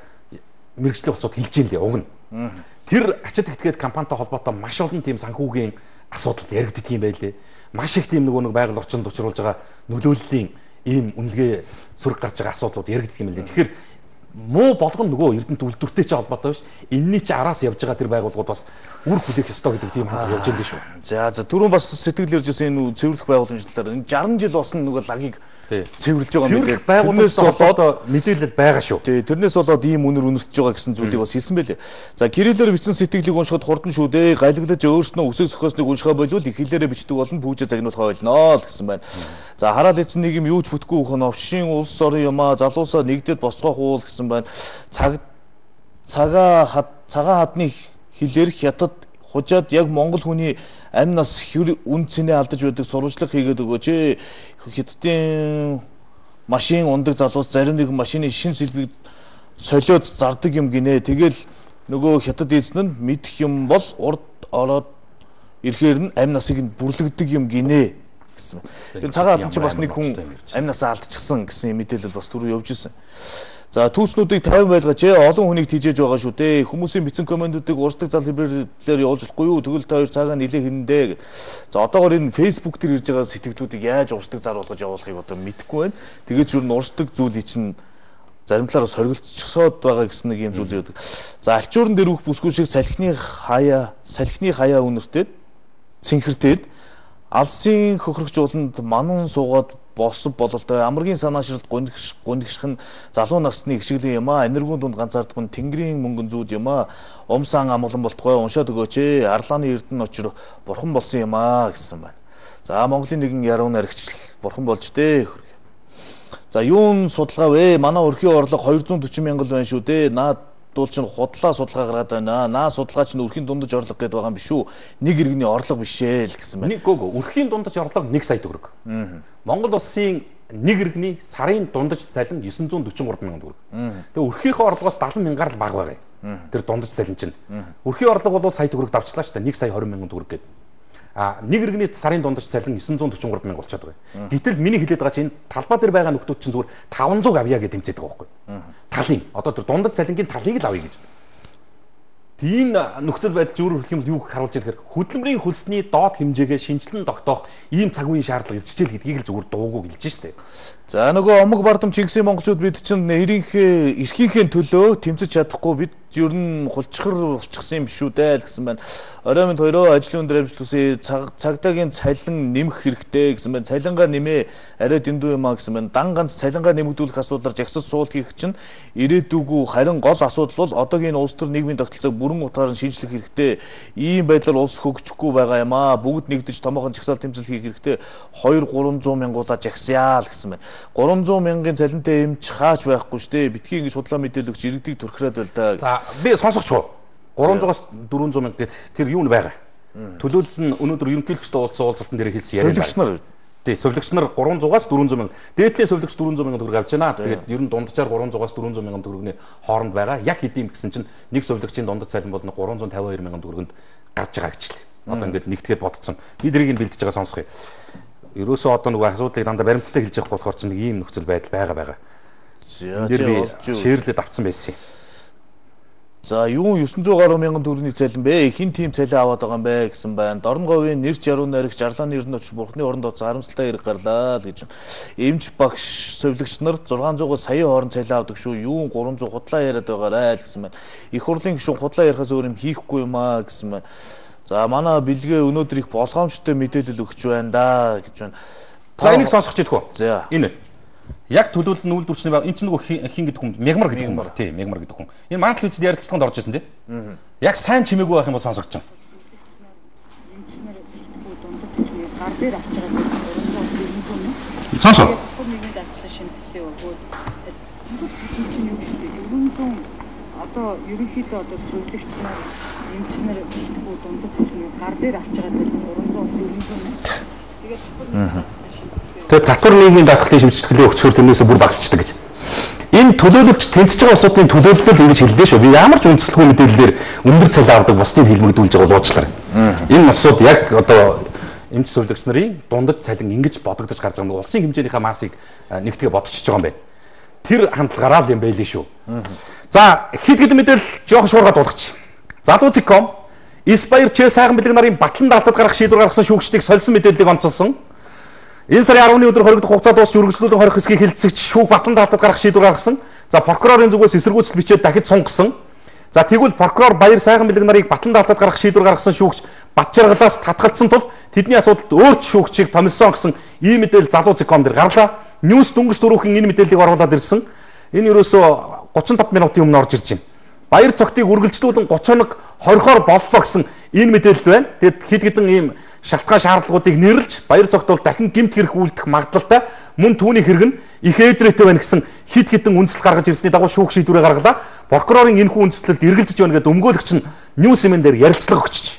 мэрэгжлийн улсууд хэлж ийн дээ уг нь. Тэр ачид ихтгээд компанитай холбоотой маш олон тийм санхүүгийн асуудал яригддаг юм байлээ. Маш их тийм нэг байгаль орчинд учруулж байгаа нөлөөллийн ийм үнэлгээ сөрөг гарч байгаа асуудлууд яригддаг юм байлээ. Тэгэхээр муу болгоно нөгөө Эрдэнэт үйлдвэртэй ч холбоотой биш. Энэний чи араас явж байгаа тэр байгууллагууд бас үр хүлээх ёстой гэдэг тийм хандлага явж байгаа шүү. За түрүүн бас сэтгэл ярьж байсан энэ цэвэрлэх байгууламжлалаар 60 жил болсон нөгөө лагийг цэвэрлж байгаа юм билээ. Байгууллагаас болоод мэдээлэл байгаа шүү. Тий, тэрнээс болоод ийм үнэр үнэртэж байгаа гэсэн зүйлийг бас хэлсэн байлээ. За кириллээр бичсэн сэтгэлийг уншихад хурдан шүү дээ. Гайлаглаж өөрснөө үсэг сөхөөсныг уншихаа болвол их хэлээрээ бичдэг болно. Пүүжэ загнуулахаа болно л гэсэн байна. За хараал эзэн нийгэм юу ч бүтггүй хөө новшин улс орон юм а залуусаа нэгдээд босцоох уул гэсэн байна. Цагаан хадны хилээр хятад хужаад яг монгол хүний амь нас үн цэнэ алдаж байдаг сурвалжлага хийгээд өгөөч. Хятадын машин ундаг залуус зарим нэг машины шин сэлбийг солиод зардаг юм гинэ. Тэгэл нөгөө хятад эзэн нь мэдэх юм бол урд ороод ирэхээр нь амь насыг нь бүрлэгдэг юм гинэ гэсэн. Энэ цагаан хатан чи бас нэг хүн амь насаа алдчихсан гэсэн мэдээлэл бас түрүү явж ирсэн. За түүснүүдийг 50 байлгаач олон хүнийг тижээж байгаа шүү дээ. Хүмүүсийн бичсэн комментүүдийг урсдаг зал хэлбэрээр явуулж болохгүй юу? Тэгвэл та хоёр цагаа нилээ хэрнэ гэд. За одоогоор энэ Facebook дээр ирж байгаа сэтгэлдүүдийг яаж урсдаг зар болгож явуулахыг одоо мэдэхгүй байна. Тэгээд зүр нь урсдаг зүйлийг чинь зарим талаар соргилцчихсоод байгаа гэсэн нэг юм зүйл байдаг. За альчуурн дээр үх бүсгүй шиг салхины хаяа үнэртээд цэнхэртээд алсын хөхрөгч ууланд манун суугаад босов бололтой амргийн санаашралт гундгших нь залуу насны хшиглэн юм а энергийн дунд ганцаардах нь тэнгэрийн мөнгөн зүүд юм а умсан амгалан болтгой уншаад өгөөч арлааны эрдэнэ очир бурхан болсон юм а гэсэн байна. За Монголын нэгэн яруу наригч бурхан болж дээ. За юун судалгаа вэ? Манай өрхийн орлого 240 мянган байна шүү дээ. Наад дул чинь худлаа судалгаа гаргаад байна. Наа судалгаа чинь өрхийн дундаж орлого гэдэг байгаа юм биш үү? Нэг иргэний орлого бишээ л гэсэн байна. Нэг гоо өрхийн дундаж орлого 1 сая төгрөг. Монгол улсын нэг иргэний сарын дундаж цалин 943 мянган төгрөг. Тэгээ өрхийнхөө орлогоос 70 мянгаар л бага байгаа юм. Тэр дундаж цалин чинь. Өрхийн орлого бол сая төгрөг давчлаа шүү дээ. 1 сая 20 мянган төгрөг гэдэг. Нэг иргэний сарын дундаж цалин 943 мянга болчиход байгаа. Гэтэл миний хэлээд байгаа чинь энэ талбай дээр байгаа нөхдүүд чинь зүгээр 500 авъя гэж тэмцээд байгаа байхгүй. Талын одоо тэр дундаж цалингийн талыг л авъя гэж. Тийм нөхцөл байдал зөвөр хэлэх юм юу харуулж байгаа гэхээр хөдөлмөрийн хөлсний доод хэмжээгээ шинжилэн тогтоох ийм цаг үеийн шаардлага ирчихэл гэдгийг л зүгээр дуугүй хэлж штэ. За нөгөө омог бардам Чингисийн монголчууд бид чинь эрхийнхээ төлөө тэмцэж чадахгүй бид ер нь хулчхар болчихсон юм биш үү дээ л гэсэн байна. Орой минь хоёроо ажлын өндөр амжилт цагдаагийн цалин нэмэх хэрэгтэй гэсэн байна. Цалингаа нэмээ арай дэндүү юм а гэсэн байна. Дан ганц цалингаа нэмэгдүүлэх асуудлаар жагсаж суулт хийх чинь ирээдүйгүй харин гол асуудал бол одоогийн улс төр нийгмийн тогтолцоог бүрэн утгаар нь шинжлэх хэрэгтэй. Ийм байдлаар улс хөгжихгүй байгаа юм а. Бүгд нэгдэж томоохон жагсаал тэмцэл хийх хэрэгтэй. 2-300 мянгуулаа жагсъя л гэсэн байна. 300 мянган цалинтай эмч хаач байхгүй штэ. Битгий ингэж худлаа мэдээлэгч иргэдийг төрхрээд байл да. За би сонсогч гоо 300-аас 400 мянга гэд тэр юу н байгаа. Төлөөлөл нь өнөөдөр ерөнхийлөгчтэй уулзалтан дээр хэлсэн яриа. Сувилагч нар. Тий, сувилагч нар 300-аас 400 мянга. Дээдлийн сувилагч 400 мянган төгрөг авч байна. Тэгээд ер нь дунджаар 300-аас 400 мянган төгрөгийн хооронд байгаа. Яг хэдийм гэсэн чинь нэг сувилагчийн дундад цалин бол 352 мянган төгрөгөнд гарч байгаа гэж л. Одоо ингээд нэгтгэхэд бодцсон. Би дэрийг нь бэлдэж байгаа сонсгоё. Ерөөсөө одоо нөгөө асуудлыг дандаа баримттай хэлж явах болохоор чинь нэг ийм нөхцөл байдал байгаа. Тэр би шеэрлээд авцсан байсан юм. За юу 900 гаруй мянган төгрөгийн цалин бэ? Хин тийм цалин аваад байгаа юм бэ гэсэн байна. Дорн говийн нэр жаруу наригч арлааны эрдэнэ очир бурхны оронд оц харамсалтай хэрэг гарлаа л гэж. Эмч багш сувилагч нар 600-аас сая хоорон цалин авдаг шүү. Юу 300 худлаа яриад байгаарай л гэсэн байна. Их хурлын гишүүн худлаа ярихаас өөр юм хийхгүй юм аа гэсэн байна. За манай бэлгээ өнөөдөр их болгоомжтой мэдээлэл өгч байна да гэж байна. За энийг сонсох ч идэх үү? За энэ яг төлөөлөл нь үйлдвэрчний баг энэ ч нөгөө хин гэдэг хүн мягмар гэдэг хүн баг тий мягмар гэдэг хүн. Энэ мантлын үеэд ярилцлаганд орж ирсэн тий. Яг сайн чимээгүй байх юм бол сонсогч юм. Эмчнэр итгэхгүй дундад цэврээ гар дээр авч байгаа зэрэг 300-аас 400 мянга. Сонсоо. Нийгмийн дадлаг шимтгэлээ өгөөд дундад чинь юу шүү дээ 400 одоо ерөнхийдөө одоо сувилагч нар эмчнэр итгэхгүй дундад цэврээ гар дээр авч байгаа зэрэг 300-аас 400 мянга. Тэгээд татвар нийгмийн даатгалын шимтгэлээ өгчхөөр тэрнээсээ бүр багасчдаг гэж. Энэ төлөөлөгч тэнцэж байгаа улсуудын төлөөлөлд ингэж хэлдэж шүү. Би ямар ч үндэслэхгүй мэдээллээр өндөр цалин авдаг бусдыг хэлмэгдүүлж байгаа уучлаарай. Энэ улсууд яг одоо эмч сувилагч нарын дундад цалин ингэж бодогдож гарч байгаа юм. Улсын хэмжээнийхээ маасыг нэгтгээ бодчихж байгаа юм байна. Тэр хандлагаараа л юм байлээ шүү. За хэд хэдэн мэдээлэл жоох шуургаад дуулгач. Залуузик.com Испаяр Ч сайхан бэлэг нарын батлан даалтад гарах шийдвэр гаргасан шүүгчдийг сольсон мэдээллийг онцолсон. Энэ сарын 10-ны өдөр хоригдох хугацаа дуусч үргэлжлүүлэн хорих хэсгийг хэлэлцэгч шүүг батлан даалтад гарах шийдвэр гаргасан. За прокурорын зүгээс эсэргүүцэл бичээд дахид сунгасан. За тэгвэл прокурор Баяр сайхан бэлэг нарыг батлан даалтад гарах шийдвэр гаргасан шүүгч бат жаргалаас татгалцсан тул тэдний асуудалд өөрч шүүгчийг томилсон гэсэн ийм мэдээлэл залуузик.com дээр гарлаа. Ньюс дүнгэж дөрөвхөн энэ мэдээллийг оруулаад ирсэн. Энэ ерөөсөө 35 минутын өмнө орж ирж байна. Баяр цогтыг үргэлжлүүлэн 30 хоног хорихоор боллоо гэсэн энэ мэдээлэл байна. Тэгэд хэд хэдэн ийм шалтгаан шаардлагуудыг нэрлж баяр цогт бол дахин гэмт хэрэг үйлдэх магадлалтай мөн түүний хэрэг нь их ээдрээтэй байна гэсэн хэд хэдэн үндсэл гаргаж ирсний дагуу шүүх шийдвэрээ гаргалаа. Прокурорын энэхүү үндслэлд эргэлзэж байна гэдэг өмгөөлөгч нь ньюс эмэн дээр ярилцлага өгчиж.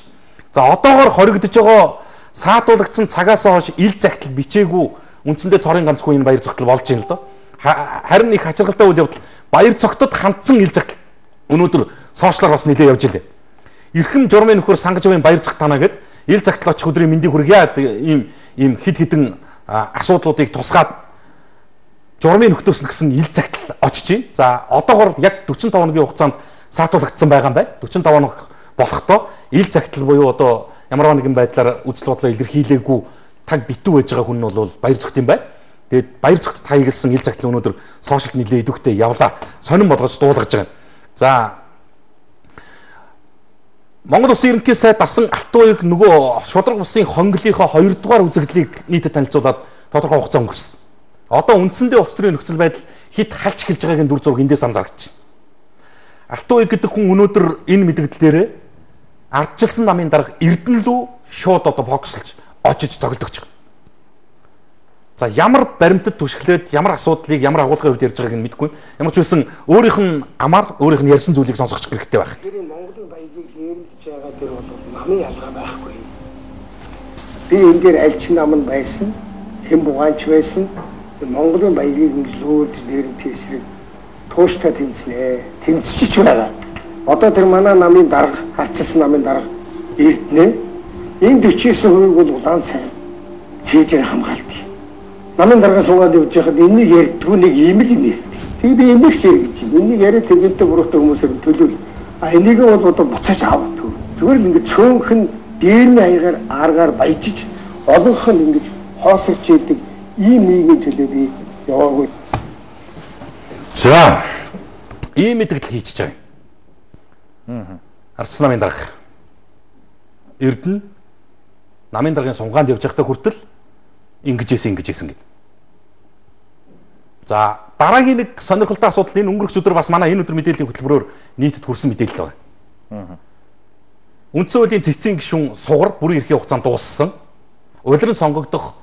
За одоогоор хоригдож байгаа саатуулагдсан цагаас хойш ил загтал бичээгүй үндсэндээ цорын ганцгүй энэ баяр цогтол болж байна л доо. Харин их хачиргалтай үйл явдал баяр цогтод хандсан ил загтал өнөөдөр сошиалар бас нэлээд явж илээ. Эрхэм журмын нөхөр Сангажвын баяр цогт танаа гэд ил загтлаач өдрийн мэндийг хүргье ийм хэд хэдэн асуудлуудыг тусгаад журмын нөхдөс гэсэн ил загтал очиж байна. За одоогоор яг 45 хоногийн хугацаанд саатуулагдсан байгаа юм байна. 45 хоног болохдоо ил загтал буюу одоо ямар нэгэн байдлаар үзэл бодлоо илэрхийлээгүй таг битүү байж байгаа хүн нь бол баяр цогт юм байна. Тэгээд баяр цогт хаягдсан ил загтал өнөөдөр сошиалд нэлээд идэвхтэй явлаа. Сонирн болгож дуулгаж байгаа. За Монгол Улсын ерөнхий сайд дасан алтууийг нөгөө шудраг улсын хонглынхоо 2 дугаар үзэгдлийг нийтэд танилцуулаад тодорхой хугацаа өнгөрсөн. Одоо үндсэндээ улс төрийн нөхцөл байдал хит халж эхэлж байгаагийн дүр зураг эндээс анзаарч байна. Алтууийг гэдэг хүн өнөөдөр энэ мэдээлэл дээр ардчилсан намын дарга Эрдэнэлүү шууд одоо фокуслж очиж зогсолдогч. За ямар баримтад түшиглээд ямар асуудлыг ямар агуулгын хувьд ярьж байгааг нь мэдэхгүй. Ямар ч байсан өөрийнх нь амаар өөрийнх нь ярьсан зүйлийг сонсгочих хэрэгтэй байх. Тэр Монголын баялаг нэрмдэж байгаа тэр бол намын ялгаа байхгүй. Би энэ дээр аль ч нам нь байсан, хэн бугаанч байсан. Монголын баялагийг ингэж лөөрж нэрмдэх эсрэг тууштай тэмцэнэ. Тэмцэж байгаа. Одоо тэр манай намын дарга, харчилсан намын дарга эрдэнэ. Энэ 49% бол улаан цай цээжээр хамгаалдаг. Намын дарга суугаад явж байхад энийг ярьдгүй нэг ийм л юм ярьдаг. Тэгээ би эмэгч гэж юм. Энийг яриад тэрнтэй буруутай хүмүүсээр төлөвлөл. Энийг бол одоо буцааж аав. Зүгээр л ингэж цөөнхөн дээрний хаягаар ааргаар баяжиж олонх нь ингэж хоосорч идэг ийм нийгмийн төлөө би яваагүй. За ийм мэдгэл хийчихэж байгаа. Ардс намын дарга Эрдэнэ намын даргын сунгаанд явж байхдаа хүртэл ингэжсэн гэд. За дараагийн нэг сонирхолтой асуудал энэ өнгөрөх өдөр бас манай энэ өдөр мэдээллийн хөтөлбөрөөр нийтэд хүрсэн мэдээлэл байна. Үндсэн хуулийн цэцгийн гишүүн сугар бүрийн эрхийн хугацаанд дууссан. Улиран сонгогдох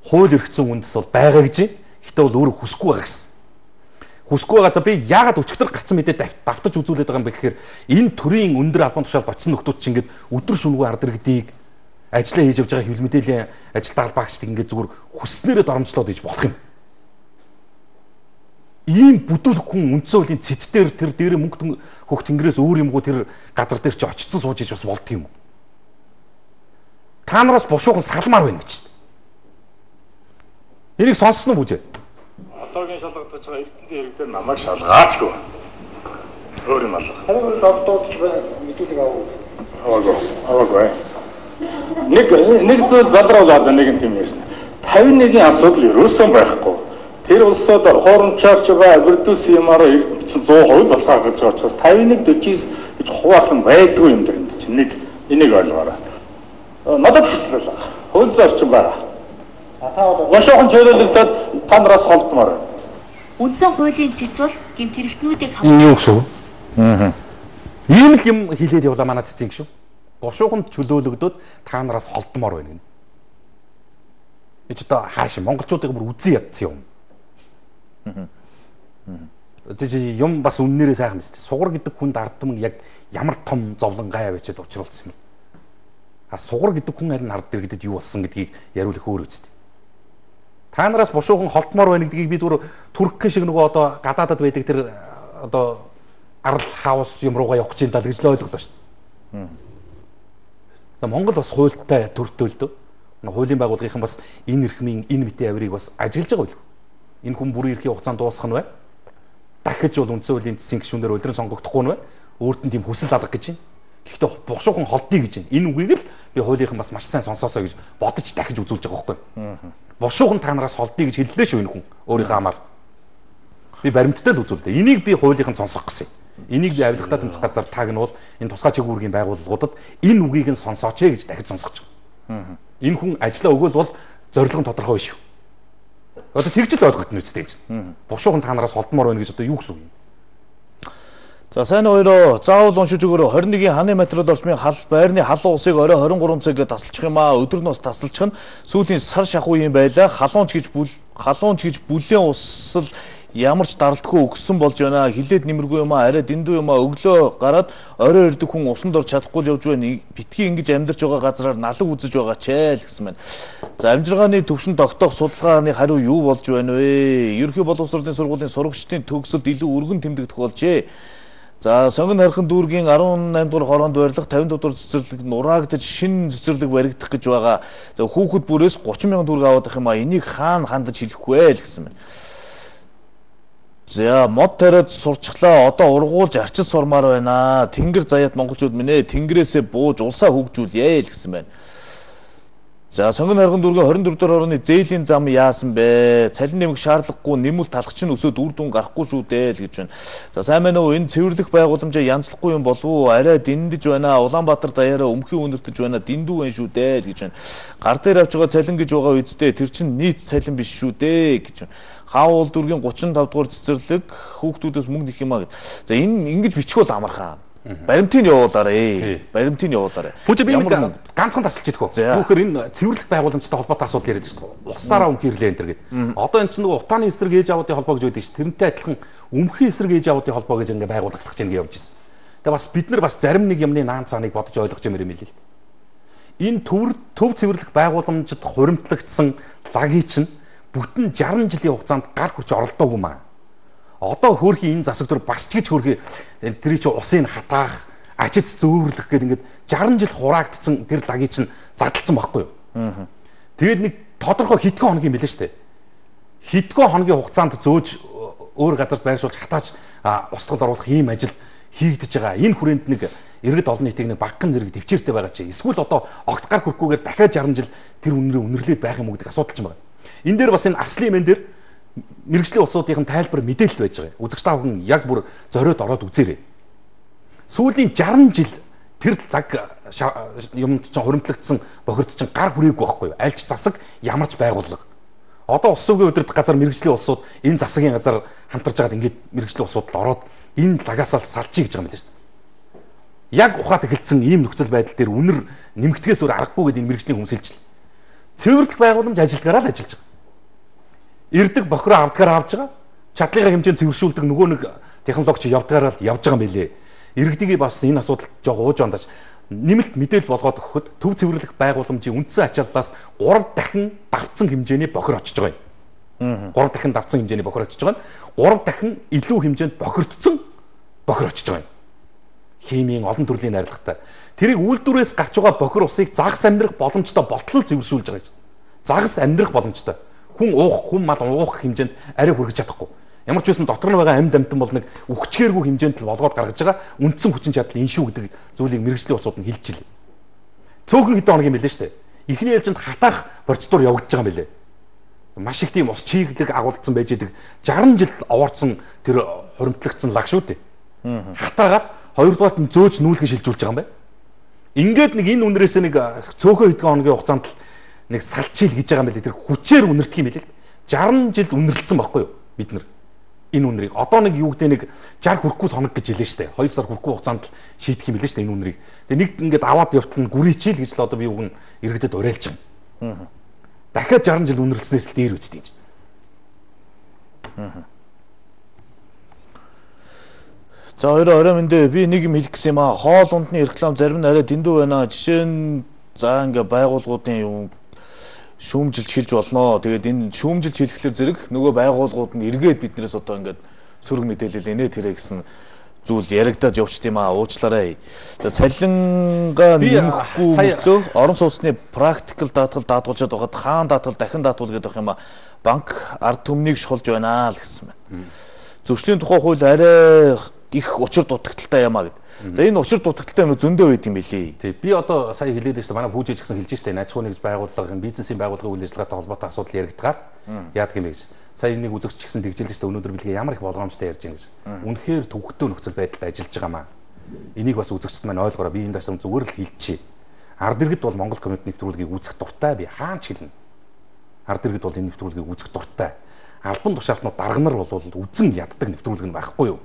хууль эрх зүйн үндэс бол байгаа гэж. Гэхдээ бол өөрөө хүсэхгүй байгаа гэсэн. Хүсэхгүй байгаа. За би яагаад өчигдөр гарсан мэдээ давтаж үзүүлээд байгаа юм бэ гэхээр энэ төрлийн өндөр албан тушаалд очсон нөхдүүд чинь ингээд өдөр шөнөгүй ард иргэдийг ажиллаа хийж явж байгаа хэвлэл мэдээллийн ажилтаа албаагчдыг ингээд зүгээр хүснээрээ доромжлоод хийж болох юм. Ийм бүдүүлэх хүн үндсэн хуулийн цэцдэр тэр дээрээ мөнгө хөх тэнгэрээс өөр юмгоо тэр газар дээр чи очсон сууж иж бас болд юм уу? Та нараас бушуухан салмаар байна гэж. Энийг сонссон уу бүжээ? Одоогийн шалгагдаж байгаа эрдэнэ иргэдээр намайг шалгаачгүй. Өөр юм алга. Харин бол дуудаж мэдүүлэг Аваагүй. Нэг зүйл залруулаад нэг юм тийм ярьсан. 51-ийн асуудал ерөөсөн байхгүй. Тэр улсад хуурамчаарч байгаа абирдус юмараа эрдэнэ чинь 100% болгох гэж байгаа учраас 51-49 гэж хуваалхан байдгүй юм дээр энэ чинь энийг ойлгоорой. Надад хэвчлээ. Хууль зорчин байгаа. Бошоохон чөлөөлөгдөд та нараас холдмоор байна. Үндсэн хуулийн цэц бол гэмт хэрэгтнүүдийг хамгаалж. Юу гэсэн үг? Ийм л юм хэлээд явлаа манай цэцгийн гişүн. Бошоохонд чөлөөлөгдөд та нараас холдмоор байна гэнэ. Эч одоо хааш монголчуудыг бүр үзий ядсан юм. Тэжи юм бас үннээрээ сайхан мэт. Сугар гэдэг хүнд ардман яг ямар том зовлон гай авчиад учруулсан юм. Сугар гэдэг хүн харин ард иргэдэд юу болсон гэдгийг яриулах өөр үстэй. Та нараас бушуухан холдмоор байна гэдгийг би зүгээр түркэн шиг нөгөө одоо гадаадад байдаг тэр одоо арал хаус юм руугаа явах гэж даа гэж л ойлголоо шүү дээ. Монгол бас хуультай төртөө л дөө. Хуулийн байгууллагын бас энэ эрхмийн энэ мэтийн авирыг бас ажиглаж байгаа байлгүй. Энэ хүн бүрийн эрхийн хугацаанд дуусгах нь бай. Дахиж бол үндсэн хуулийн цэцгийн гишүүнээр улиран сонгогдохгүй нь бай. Өөрт нь тийм хүсэл алга гэж байна. Гэхдээ бушуухан холдъё гэж байна. Энэ үгийг л би хуулийнхан бас маш сайн сонсоосоо гэж бодож дахиж үзүүлж байгаа байхгүй. Бушуухан та нараас холдъё гэж хэллээ шүү энэ хүн өөрийнхөө амаар. Би баримттай л үзүүлдэ. Энийг би хуулийнхан сонсох гэсэн. Энийг би авилгатаа тэмцэх газар таагнуул энэ тусгай чиглэлгийн байгууллагуудад энэ үгийг нь сонсооч гэж дахиж сонсгож байгаа. Энэ хүн ажиллаа өгөөл бол зорилго нь тодорхой биш шүү. Одоо тэгж л ойлгогдно үстэй чинь. Бушуухан та нараас холдмоор байна гэж одоо юу гэсэн үг юм? За сайн хоёроо заавал уншиж өгөөрэй. 21-ийн ханы материал орчмын хал байрны халуун усыг орой 23 цагт тасалчих юм аа. Өдөр нь бас тасалчих нь сүүлийн сар шахуу юм байла. Халуунч гэж бүлээн усл ямар ч даралтгүй өгсөн болж байна. Хилээд нэмэргүй юм аа. Арай дэндүү юм аа. Өглөө гараад орой ирдэг хүн усанд ор чадахгүй явж байна. Битгий ингэж амьдарч байгаа газараар налаг үзэж байгаа ч ээ л гэсэн байна. За амжиргааны төвшин тогтоох судалгааны хариу юу болж байна вэ? Ерөнхий боловсролын сургуулийн сурагчдын төгсөлд илүү өргөн тэмдэгдэх болжээ. За сонгон хархан дүүргийн 18 дугаар хороонд барилга 50 дугаар цэцэрлэг нураагдаж шинэ цэцэрлэг баригдах гэж байгаа. За хүүхэд бүрээс 30 мянган төгрөг аваад их юм а. Энийг хаана хандаж хэлэх вэ л гэсэн байна. За мод тариад сурчлаа. Одоо ургуулж арчил сурмаар байна. Тэнгэр заяат монголчууд минь ээ. Тэнгэрээсээ бууж улсаа хөгжүүлье л гэсэн байна. За сонгон хархан дүүргийн 24 дугаар хорооны зээлийн зам яасан бэ? Цалин нэмэх шаардлагагүй нэмэлт талхч нь өсөд үр дүн гарахгүй шүү дээ л гэж байна. За сайн байна уу? Энэ цэвэрлэх байгууламжаа янзлахгүй юм болов уу? Арай дэндэж байна. Улаанбаатар даяараа өмхийн үнэртэж байна. Дэндүү байна шүү дээ л гэж байна. Гар дээр авч байгаа цалин гэж байгаа үедээ тэр чинь нийт цалин биш шүү дээ гэж байна. Хаул дүүргийн 35 дугаар цэцэрлэг хүүхдүүдээс мөнгө нэх юм а гэд. За энэ ингэж бичихвэл амархаа. Баримтыг явуулаарэ. Баримтыг явуулаарэ. Бүгд би нэг ганцхан тасалж идэх үү. Түүхээр энэ цэвэрлэх байгууламжтай холбоотой асуудал яриад байна шүү дээ. Улсаараа өмхирлээ энэ төр гэдэг. Одоо энэ чинь нөгөө утааны эсрэг ээж аваадын холбоо гэж байдаг шүү. Тэрнтэй адилхан өмхийн эсрэг ээж аваадын холбоо гэж ингээ байгуулагдах гэж ингээ явж ирсэн. Тэгээ бас бид нар бас зарим нэг юмны наан цааныг бодож ойлгож юмэр юм л л. Энэ төв цэвэрлэх байгууламжид хуримтлагдсан лагийн чинь бүтэн 60 жилийн хугацаанд гар хүч оролдоогүй маа. Одоо хөөрхийн энэ засаг дүр бас ч гэж хөөрхий тэр чинь усын хатаах, ажид зөөвөрлөх гэдэг ингээд 60 жил хураагдсан тэр лагийн чинь задлцсан байхгүй юу? Тэгээд нэг тодорхой хэдхэн хоногийн мэлээ штэ. Хэдхэн хоногийн хугацаанд зөөж өөр газарт байршуулж хатааж устгал оруулах ийм ажил хийгдэж байгаа. Энэ хүрээнд нэг иргэд олон нийтийг нэг багхан зэрэг төвчээртэй байгаа чи. Эсвэл одоо огт гар хүрхгүйгээр дахиад 60 жил тэр үнэрээ үнэрлээд байх юм уу гэдэг асуудал ч юм байна. Энэ дээр бас энэ арслын мэн дээр мэргэжлийн улсуудын тайлбар мэдээлэл байж байгаа. Үзэгч та бүхэн яг бүр зориод ороод үзээрэй. Сүүлийн 60 жил тэр лаг юмд чинь хуримтлагдсан бохирд чинь гар хүрээгүй байхгүй юу? Альч засаг ямарч байгууллага. Одоо улс сүгийн удирдах газар мэргэжлийн улсууд энэ засгийн газар хамтарч байгаад ингээд мэргэжлийн улсуудад ороод энэ лагаас салчий гэж байгаа юм л шүү дээ. Яг ухаад эхэлсэн ийм нөхцөл байдал дээр үнэр нэмэгдгээс өөр аргагүй гэдэг энэ мэргэжлийн хүмсэлжил. Цэвэрлэх байгууламж ажилтгаараа л ажиллаж байгаа. Ирдэг бохироо авдгаар авж байгаа. Чадлынхаа хэмжээнд цэвэршүүлдэг нөгөө нэг технологич явдгаараа л явж байгаа юм билээ. Иргэдийг бас энэ асуудал жоо ууж ондаж нэмэлт мэдээлэл болгоод өгөхөд төв цэвэрлэх байгууламжийн үндсэн ачаалтаас 3 дахин давцсан хэмжээний бохир очиж байгаа юм. 3 дахин давцсан хэмжээний бохир очиж байгаа нь 3 дахин илүү хэмжээнд бохирдсон бохир очиж байгаа юм. Химийн олон төрлийн найрлагатай. Тэрийг үйлдвэрээс гарч байгаа бохир усыг загас амьдрах боломжтой болтол цэвэршүүлж байгаа гэж. Загас амьдрах боломжтой. Хүн уух, хүн мал уух хэмжээнд арай хүргэж чадахгүй. Ямар ч байсан дотор нь байгаа амьд амтан бол нэг үхчгээргүй хэмжээнд л болгоод гаргаж байгаа үндсэн хүчин чадал энэ шүү гэдэг зүйлийг мэргэжлийн улсууд нь хэлж илээ. Цөөхөн хэдэн хоног юм билээ шүү дээ. Эхний ээлжинд хатаах процедур явагдаж байгаа юм билээ. Маш их тийм ус чийглэг агуулсан байж идэг 60 жил овоорцсон тэр хуримтлагдсан лаг шүү дээ. Хатаагаад хоёрдугаарт нь зөөж нүүлгэн шилжүүлж байгаа юм байна. Ингээд нэг энэ үнрээс нэг цөөхөн хэдэн хоногийн хугацаанд нэг салчил гэж байгаа юм билээ. Тэр хүчээр үнэрдэх юм билээ. 60 жил үнэрлэлсэн байхгүй юу бид нар энэ үнрийг одоо нэг юу гэдэг нэг 60 хүрэхгүй хоног гэж хэлээ штэ 2 сар хүрэхгүй хугацаанд шийдэх юм билээ штэ энэ үнрийг. Тэгээ нэг ингээд аваад явтал нь гүрийчил гэж л одоо би үг нь иргэдэд уриалж байгаа. Дахиад 60 жил үнэрлснээс л дээр үстэй гэж. За хоёроо орой мэндэ би нэг юм хэлэх гэсэн юм аа. Хоол ундны реклам зарим нь арай дэндүү байна. Жишээ нь за ингээ байгууллагуудын юм шүүмжилж хэлж болно. Тэгээд энэ шүүмжилж хэлэхлээр зэрэг нөгөө байгууллагууд нь эргээд биднээс одоо ингээд сөрөг мэдээлэл инээ тэрэ гэсэн зүйл яригадаад явчихт юм аа. Уучлаарай. За цалингаа нэмэхгүй мөртлөө орон сууцны практикал даатгал даатгуулжаад байхад хаан даатгал дахин даатгуул гэдэг юм аа. Банк ард түмнийг шулж байна л гэсэн байна. Зөрчлийн тухай хууль арай их учир дутагдaltaй юм аа гэд. За энэ учир дутагдaltaй юм зөндөө байд юм билий. Тий. Би одоо сая хэлээд байсан манай пүүжэж гисэн хэлж штэ аж ахуйн нэгж байгууллага бизнесийн байгууллагын үйл ажиллагаатай холбоотой асуудал яригдгаар яадаг юм бэ гэж. Сая нэг үзэгч гисэн тэгжэлж штэ өнөөдөр билгээ ямар их болгоомжтой ярьж байгаа гэж. Үнэхээр төвөгтэй нөхцөл байдалд ажиллаж байгаамаа. Энийг бас үзэгчд маань ойлгоорой. Би энэ дашсан зүгээр л хэлчихье. Ард иргэд бол Монгол коммент нэвтрүүлгийг үзэх дуртай би хаач хэлнэ. Ард иргэд бол энэ нэвтрүүлгийг үзэх дуртай. Албан тушаалтнууд дарга нар бол үзэн яддаг нэвтрүүлэг нь байхгүй юу?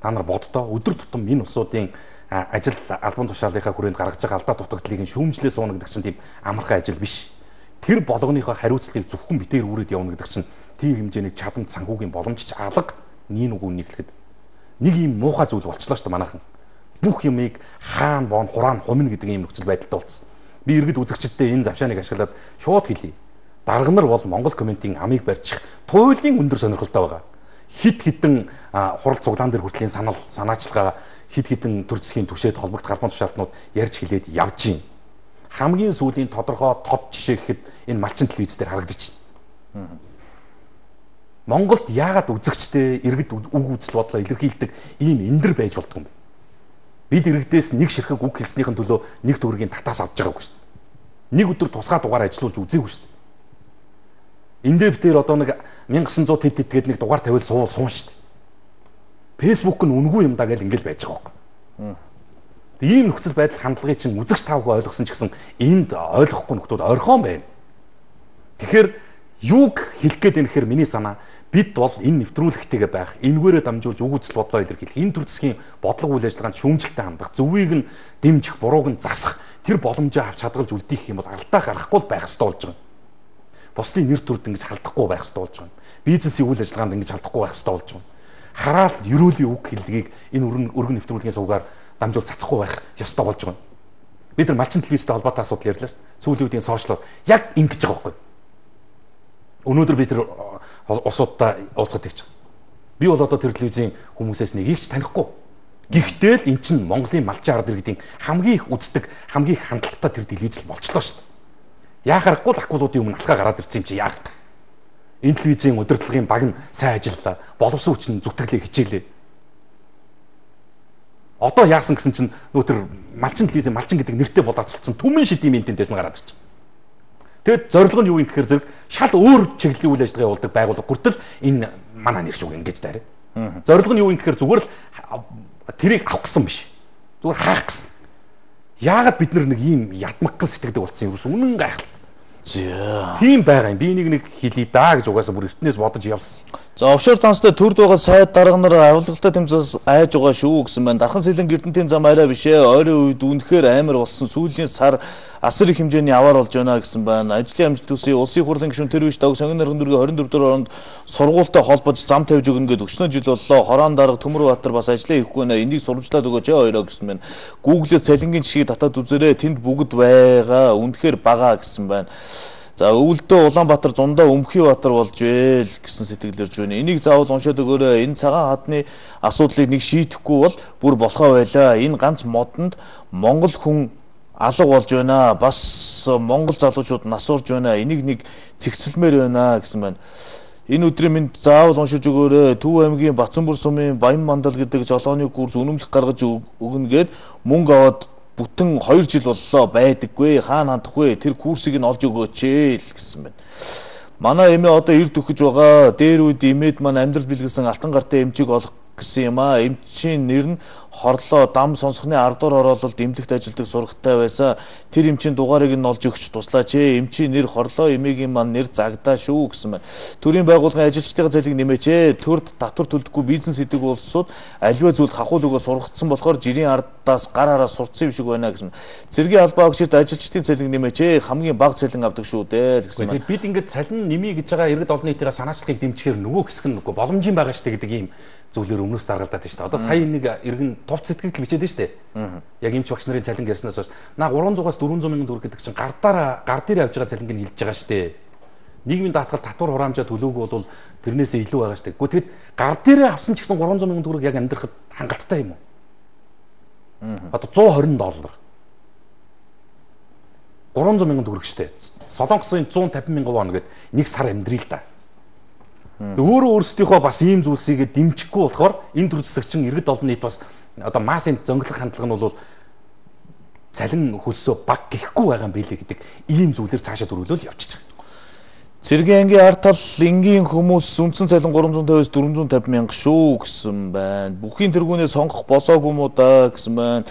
Та нар боддоо өдөр тутам энэ улсуудын ажил албан тушаалынхаа хүрээнд гаргаж байгаа алдаа дутагдлыг шүүмжлээ суuna гэдэг чинь тийм амархан ажил биш. Тэр болгоныхоо хариуцлагыг зөвхөн битээр үрээд явна гэдэг чинь тийм хэмжээний чадамж санхүүгийн боломжч алга нэг үгүй нэглэхэд нэг юм муухай зүйл болчлоо шүү дээ манайхан. Бүх юмыг хаан боон хураан хумна гэдэг ийм нөхцөл байдалтай болсон. Би иргэд үзэгчдтэй энэ завшааныг ашиглаад шууд хэлье. Дарга нар бол Монгол комментийн амийг барьчих туйлын өндөр сонирхолтой байгаа. Хид хідэн хурал цуглаан дээр хүртлийн санаачлагаа хид хідэн төр засгийн түвшээд холбогдох албан тушаалтнууд ярьж хэлээд явж гин. Хамгийн сүүлийн тодорхой тод жишээ гэхэд энэ малчин телевиз дээр харагдаж байна. Монголд яагаад үзэгчтэй иргэд үг үзэл бодлоо илэрхийлдэг ийм эндэр байж болтгоо юм бэ? Бид иргэдээс нэг ширхэг үг хэлснийхэн төлөө нэг төгрөгийн татаас авч байгаагүй шүү дээ. Нэг өдөр тусгай дугаар ажиллуулж үзээгүй шүү дээ. Энд дээр битээр одоо нэг 1900 тэд гээд нэг дугаар тавиал суун шүү дээ. Facebook нь үнгүй юм да гэж ингээл байж байгаа байхгүй. Ийм нөхцөл байдал хандлагыг чинь үзэгч таавгүй ойлгосон ч гэсэн энд ойлгохгүй нөхдүүд ойрхон байна. Тэгэхээр юуг хэлэх гээд юм гэхээр миний санаа бид бол энэ нэвтрүүлэгтэйгээ байх, энэгээрээ дамжуулж үг үзэл бодлоо илэрхийлэх, энэ төр засгийн бодлого үйл ажиллагаанд шүүмжлэлтэй хандах, зөвийг нь дэмжих, бурууг нь засах тэр боломжоо авч хадгалж үлдээх юм бол алдаа гарахгүй байх ёстой болж байгаа. Бусдын нэр төрд ингэж халдахгүй байх ёстой болж байгаа. Бизнесийн үйл ажиллагаанд ингэж халдахгүй байх ёстой болж байгаа. Хараал ерөөлийн үг хэлдгийг энэ өргөн нэвтрүүлгийн сувгаар дамжуул цацахгүй байх ёстой болж байгаа. Бид нар малчин телевизтэй холбоотой асуудал ярьлаа шүү дээ. Сүүлийн үеийн сошиалор яг ингэж байгаа байхгүй. Өнөөдөр бид тэр усуудаа уулзаад ирж байгаа. Би бол одоо тэр телевизийн хүмүүсээс нэгийг ч танихгүй. Гэхдээ л эн чинь Монголын малчин ард иргэдийн хамгийн их үздэг, хамгийн их хандлттай тэр телевиз л болчлоо шүү дээ. Яахарахгүй л акулуудын өмнө алхаа гараад ирсэн юм чи яах. Энэ телевизийн удирдлагын баг нь сайн ажиллалаа. Боловсон хүчин зүтгэлээ хичээлээ. Одоо яасан гэсэн чинь нөө тэр малчин телевизийн малчин гэдэг нэртэй бодоцолцсон түмэн шидийн ментэнтэйс нь гараад ирж байгаа. Тэгэд зорилго нь юу юм гэхээр зэрэг шал өөр чиглэлийн үйл ажиллагаа явуулдаг байгууллага хүртэл энэ манай нэр шүүг ингэж дайраа. Зорилго нь юу юм гэхээр зүгээр л тэрийг авах гэсэн биш. Зүгээр хаах гэсэн. Яагаад бид нэг ийм ядмагхан сэтгэдэг болсон юм ерөөс үнэн гайхалтай. Тийм байгаа юм. Би нэг хэлий даа гэж угаасаа бүр эртнээс бодож явсан. За офшор танстай төрд байгаа сайд дарга нар авилгалтай тэмцээс айж байгаа шүү гэсэн байна. Дархан сэлэн Эрдэнтийн зам арай биш ээ. Ойрын үед үнэхээр амар болсон. Сүүлийн сар асар их хэмжээний аваар болж байна гэсэн байна. Ажлын амжилт төсөө улсын хурлын гишүүн Хэрвээ дог сонгон нарган дүргийн 24 дугаар оронд сургуультай холбож зам тавьж өгнө гэдэг 40 жил боллоо. Хорон дарга Төмөрбаатар бас ажиллаа хийхгүй нэ. Энийг сурвалжлаад өгөөч хоёроо гэсэн байна. Google-с цалингийн жишгийг татаад үзээрэй. Тэнд бүгд байгаа. Үнэхээр бага гэсэн байна. За өвөлдөө Улаанбаатар зундаа Өмхийбаатар болж гээл гэсэн сэтгэлэрж байна. Энийг заавал уншаад өгөөрэй. Энэ цагаан хадны асуудлыг нэг шийдэхгүй бол бүр болохоо байлаа. Энэ ганц модонд Монгол хүн алга болж байна. Бас Монгол залуучууд нас урж байна. Энийг нэг цэгцэлмээр байна гэсэн байна. Энэ өдрийн минь заавал уншиж өгөөрэй. Төв аймгийн Батцанбүр сумын Баян мандал гэдэг жолооны курс үнэмлэх гаргаж өгнө гэд мөнгө аваад бүтэн 2 жил боллоо байдаггүй хаана хандах вэ тэр курсыг нь олж өгөөч л гэсэн байна. Манай эмээ одоо эрд өгч байгаа. Дээр үед эмээд маань амьдрал бэлгэлсэн алтан гартай эмчийг олох гэсэн юм аа. Эмчийн нэр нь хорлоо дам сонсохны 10 дугаар оролцолд эмнэлэгт ажилладаг сургатай байсан. Тэр эмчийн дугаарыг нь олж өгч туслаач ээ. Эмчийн нэр хорлоо эмээгийн маань нэр загдаа шүү гэсэн байна. Төрийн байгууллагын ажилчдын цалиг нэмээч ээ. Төрд татвар төлдөггүй бизнес хийдэг улсууд аливаа зүйлд хахуул өгөө сургацсан болохоор жирийн ардаас гар араас сурцсан юм шиг байна гэсэн. Цэргийн албаа агшид ажилчдын цалиг нэмээч ээ. Хамгийн бага цалин авдаг шүү дээ гэсэн байна. Бид ингээд цалин нэмье гэж байгаа иргэд олон нийтийн санаачлалыг дэмжихээр нөгөө хэсэг нь үгүй боломжийн байгаа штэ гэдэг ийм зүйлээр өмнөөс даргалдаад байна шүү дээ. Одоо сая нэг иргэн товч сэтгэл бичээд байна шүү дээ. Яг эмч багш нарын цалин ярьснаас хойш 300-аас 400 мянган төгрөг гэдэг чинь гар дээр авж байгаа цалинг нь хэлж байгаа шүү дээ. Нийгмийн даатгал татвар хураамжаа төлөөгүй бол тэрнээсээ илүү байгаа шүү дээ. Гэхдээ тэгэд гар дээрээ авсан ч гэсэн 300 мянган төгрөг яг амьдрахад хангалттай юм уу? Одоо $120 300 мянган төгрөг шүү дээ. Солонгосын 150 мянган вон гэдэг нэг сар амьдрий л да. Өөрөө өөрсдийнхөө бас ийм зүйлсийг дэмжихгүй болохоор энэ төр засагчин иргэд олон нийт бас одоо массын зөнгөлөх хандлага нь бол цалин хөлсөө баг гэхгүй байгаа юм билээ гэдэг ийм зүйлээр цаашаа дөрвөлөөл явчихж байгаа. Цэргийн ангийн ард тал энгийн хүмүүс үндсэн цалин 350-аас 450 мянга шүү гэсэн байна. Бүхий тэргүүнээ сонгох болоогүй мó да гэсэн байна.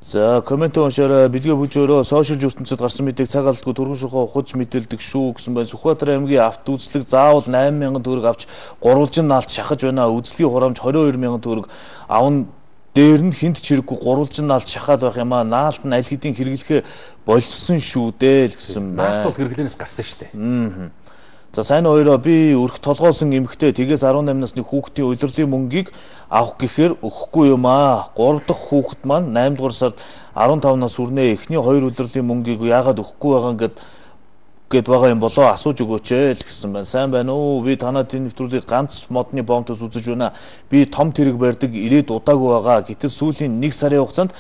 За коммент уншаарай. Билгээ бүжөөрөө сошиал ертөнцид гарсан мэдээг цаг алдгүй төргөн шухаа ухаж мэдээлдэг шүү гэсэн байна. Сүхбаатар аймгийн авто үзлэг заавал 8,000 төгрөг авч гурвалжин наалт шахаж байна. Үзлэгийн хураамж 22,000 төгрөг авна. Дээр нь хинт чирэггүй гурвалжин наалт шахаад байх юм аа. Наалт нь аль хэдийн хэрэглэхэ болцсон шүү дээ л гэсэн байна. Наалт бол хэрэглэнээс гарсан шүү дээ. За сайн хоёроо би өрх толгоосон эмэгтэй тэгээс 18 насны хүүхдийн улирлын мөнгийг авах гэхээр өгөхгүй юм аа. 3 дахь хүүхэд маань 8 дугаар сард 15 нас хүрнэ. Эхний 2 улирлын мөнгийг яагаад өгөхгүй байгаа гэд байгаа юм болоо асууж өгөөч л гэсэн байна. Сайн байна уу? Би танаа тийм нэвтрүүлгийг ганц модны бомтос үзэж байна. Би том тэрэг барьдаг ирээд удаагүй байгаа. Гэтэл сүүлийн 1 сарын хугацаанд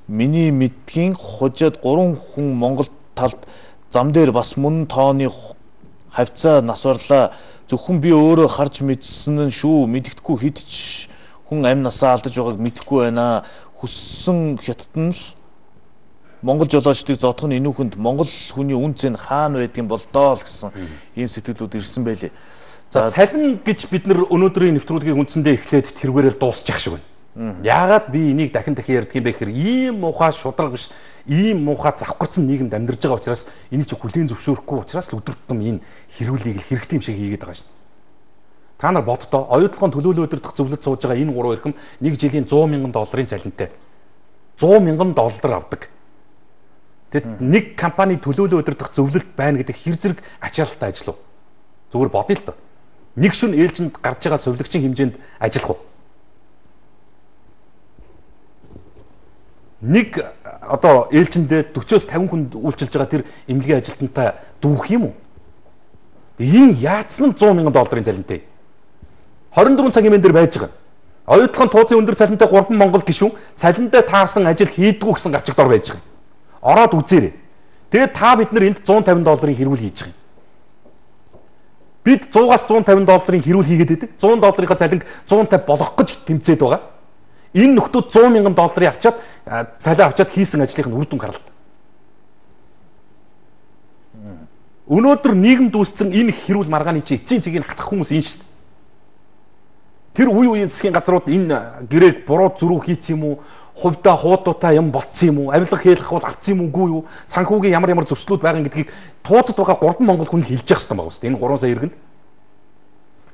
миний мэдгийн хужаад 3 хүн Монгол талд зам дээр бас мөн тооны хавцаа нас орлаа. Зөвхөн би өөрөө харж мэдсэн нь шүү. Мэддэхгүй хэд ч хүн амь насаа алдаж байгааг мэдэхгүй байна. Хүссэн хятад нь л Монгол жолоочдыг зодох нь энүүхэнд Монгол хүний үн цэн хаана байдгийн болдоо л гэсэн ийм сэтгэлүүд ирсэн байлээ. За цалин гэж бид нар өнөөдрийн нэвтрүүлгийг үндсэндээ эхлээд тэргээрэл дуусчих шиг байна. Яагаад би энийг дахин ярьдаг юм бэ гэхээр ийм муухай шударга биш, ийм муухай завхарцсан нийгэмд амьдарч байгаа учраас энийг чи хүлээн зөвшөөрөхгүй учраас л өдөр тутам энэ хэрүүлийг л хэрэгтэй юм шиг хийгээд байгаа шүү дээ. Та нар боддоо оюутлогын төлөөлөл өдөртөх зөвлөд сууж байгаа энэ 3 эрхэм нэг жилийн $100,000 цалинтай. $100,000 авдаг. Тэгэд нэг компани төлөөлөл өдөртөх зөвлөлд байна гэдэг хэр зэрэг ачаалттай ажил уу? Зүгээр бодъё л доо. Нэг шөнө ээлжинд гарч байгаа сувлагчийн хэмжээнд ажиллах уу? Нэг одоо ээлжиндээ 40-оос 50 хүнд үйлчилж байгаа тэр эмнэлгийн ажилтнтай дүүх юм уу? Энэ яатсан $100,000 цалинтай. 24 цагийн мен дээр байж байгаа. Оюутлогын тууцын өндөр цалинтай 3 Монгол гишүүн цалинтай таарсан ажил хийдгүү гэсэн гарчигдор байж байгаа. Ороод үзээрэй. Тэгээд та бид нар энд $150 хэрүүл хийж байгаа юм. Бид 100-аас $150 хэрүүл хийгээд байдаг. $100 цалинг 150 болгох гэж тэмцээд байгаа. Энэ нөхдүүд $100,000 авчаад цалин авчаад хийсэн ажлынх нь үр дүн гаралт. Өнөөдөр нийгэмд үүссэн энэ хэрүүл маргааны чи эцсийн цэгийг хатах хүмүүс энэ шүү дээ. Тэр үеийн засгийн газрууд энэ гэрээг буруу зөрүү хийсэн юм уу? Хувьдаа хуудуудаа юм болцсон юм уу? Авилга хийх хууд авцсан юм уугүй юу? Санхүүгийн ямар зөрчлүүд байгаа гэдгийг тууцад байгаа 3 Монгол хүн хэлж явах хэрэгтэй байгаа шүү дээ. Энэ 3 сая иргэнд.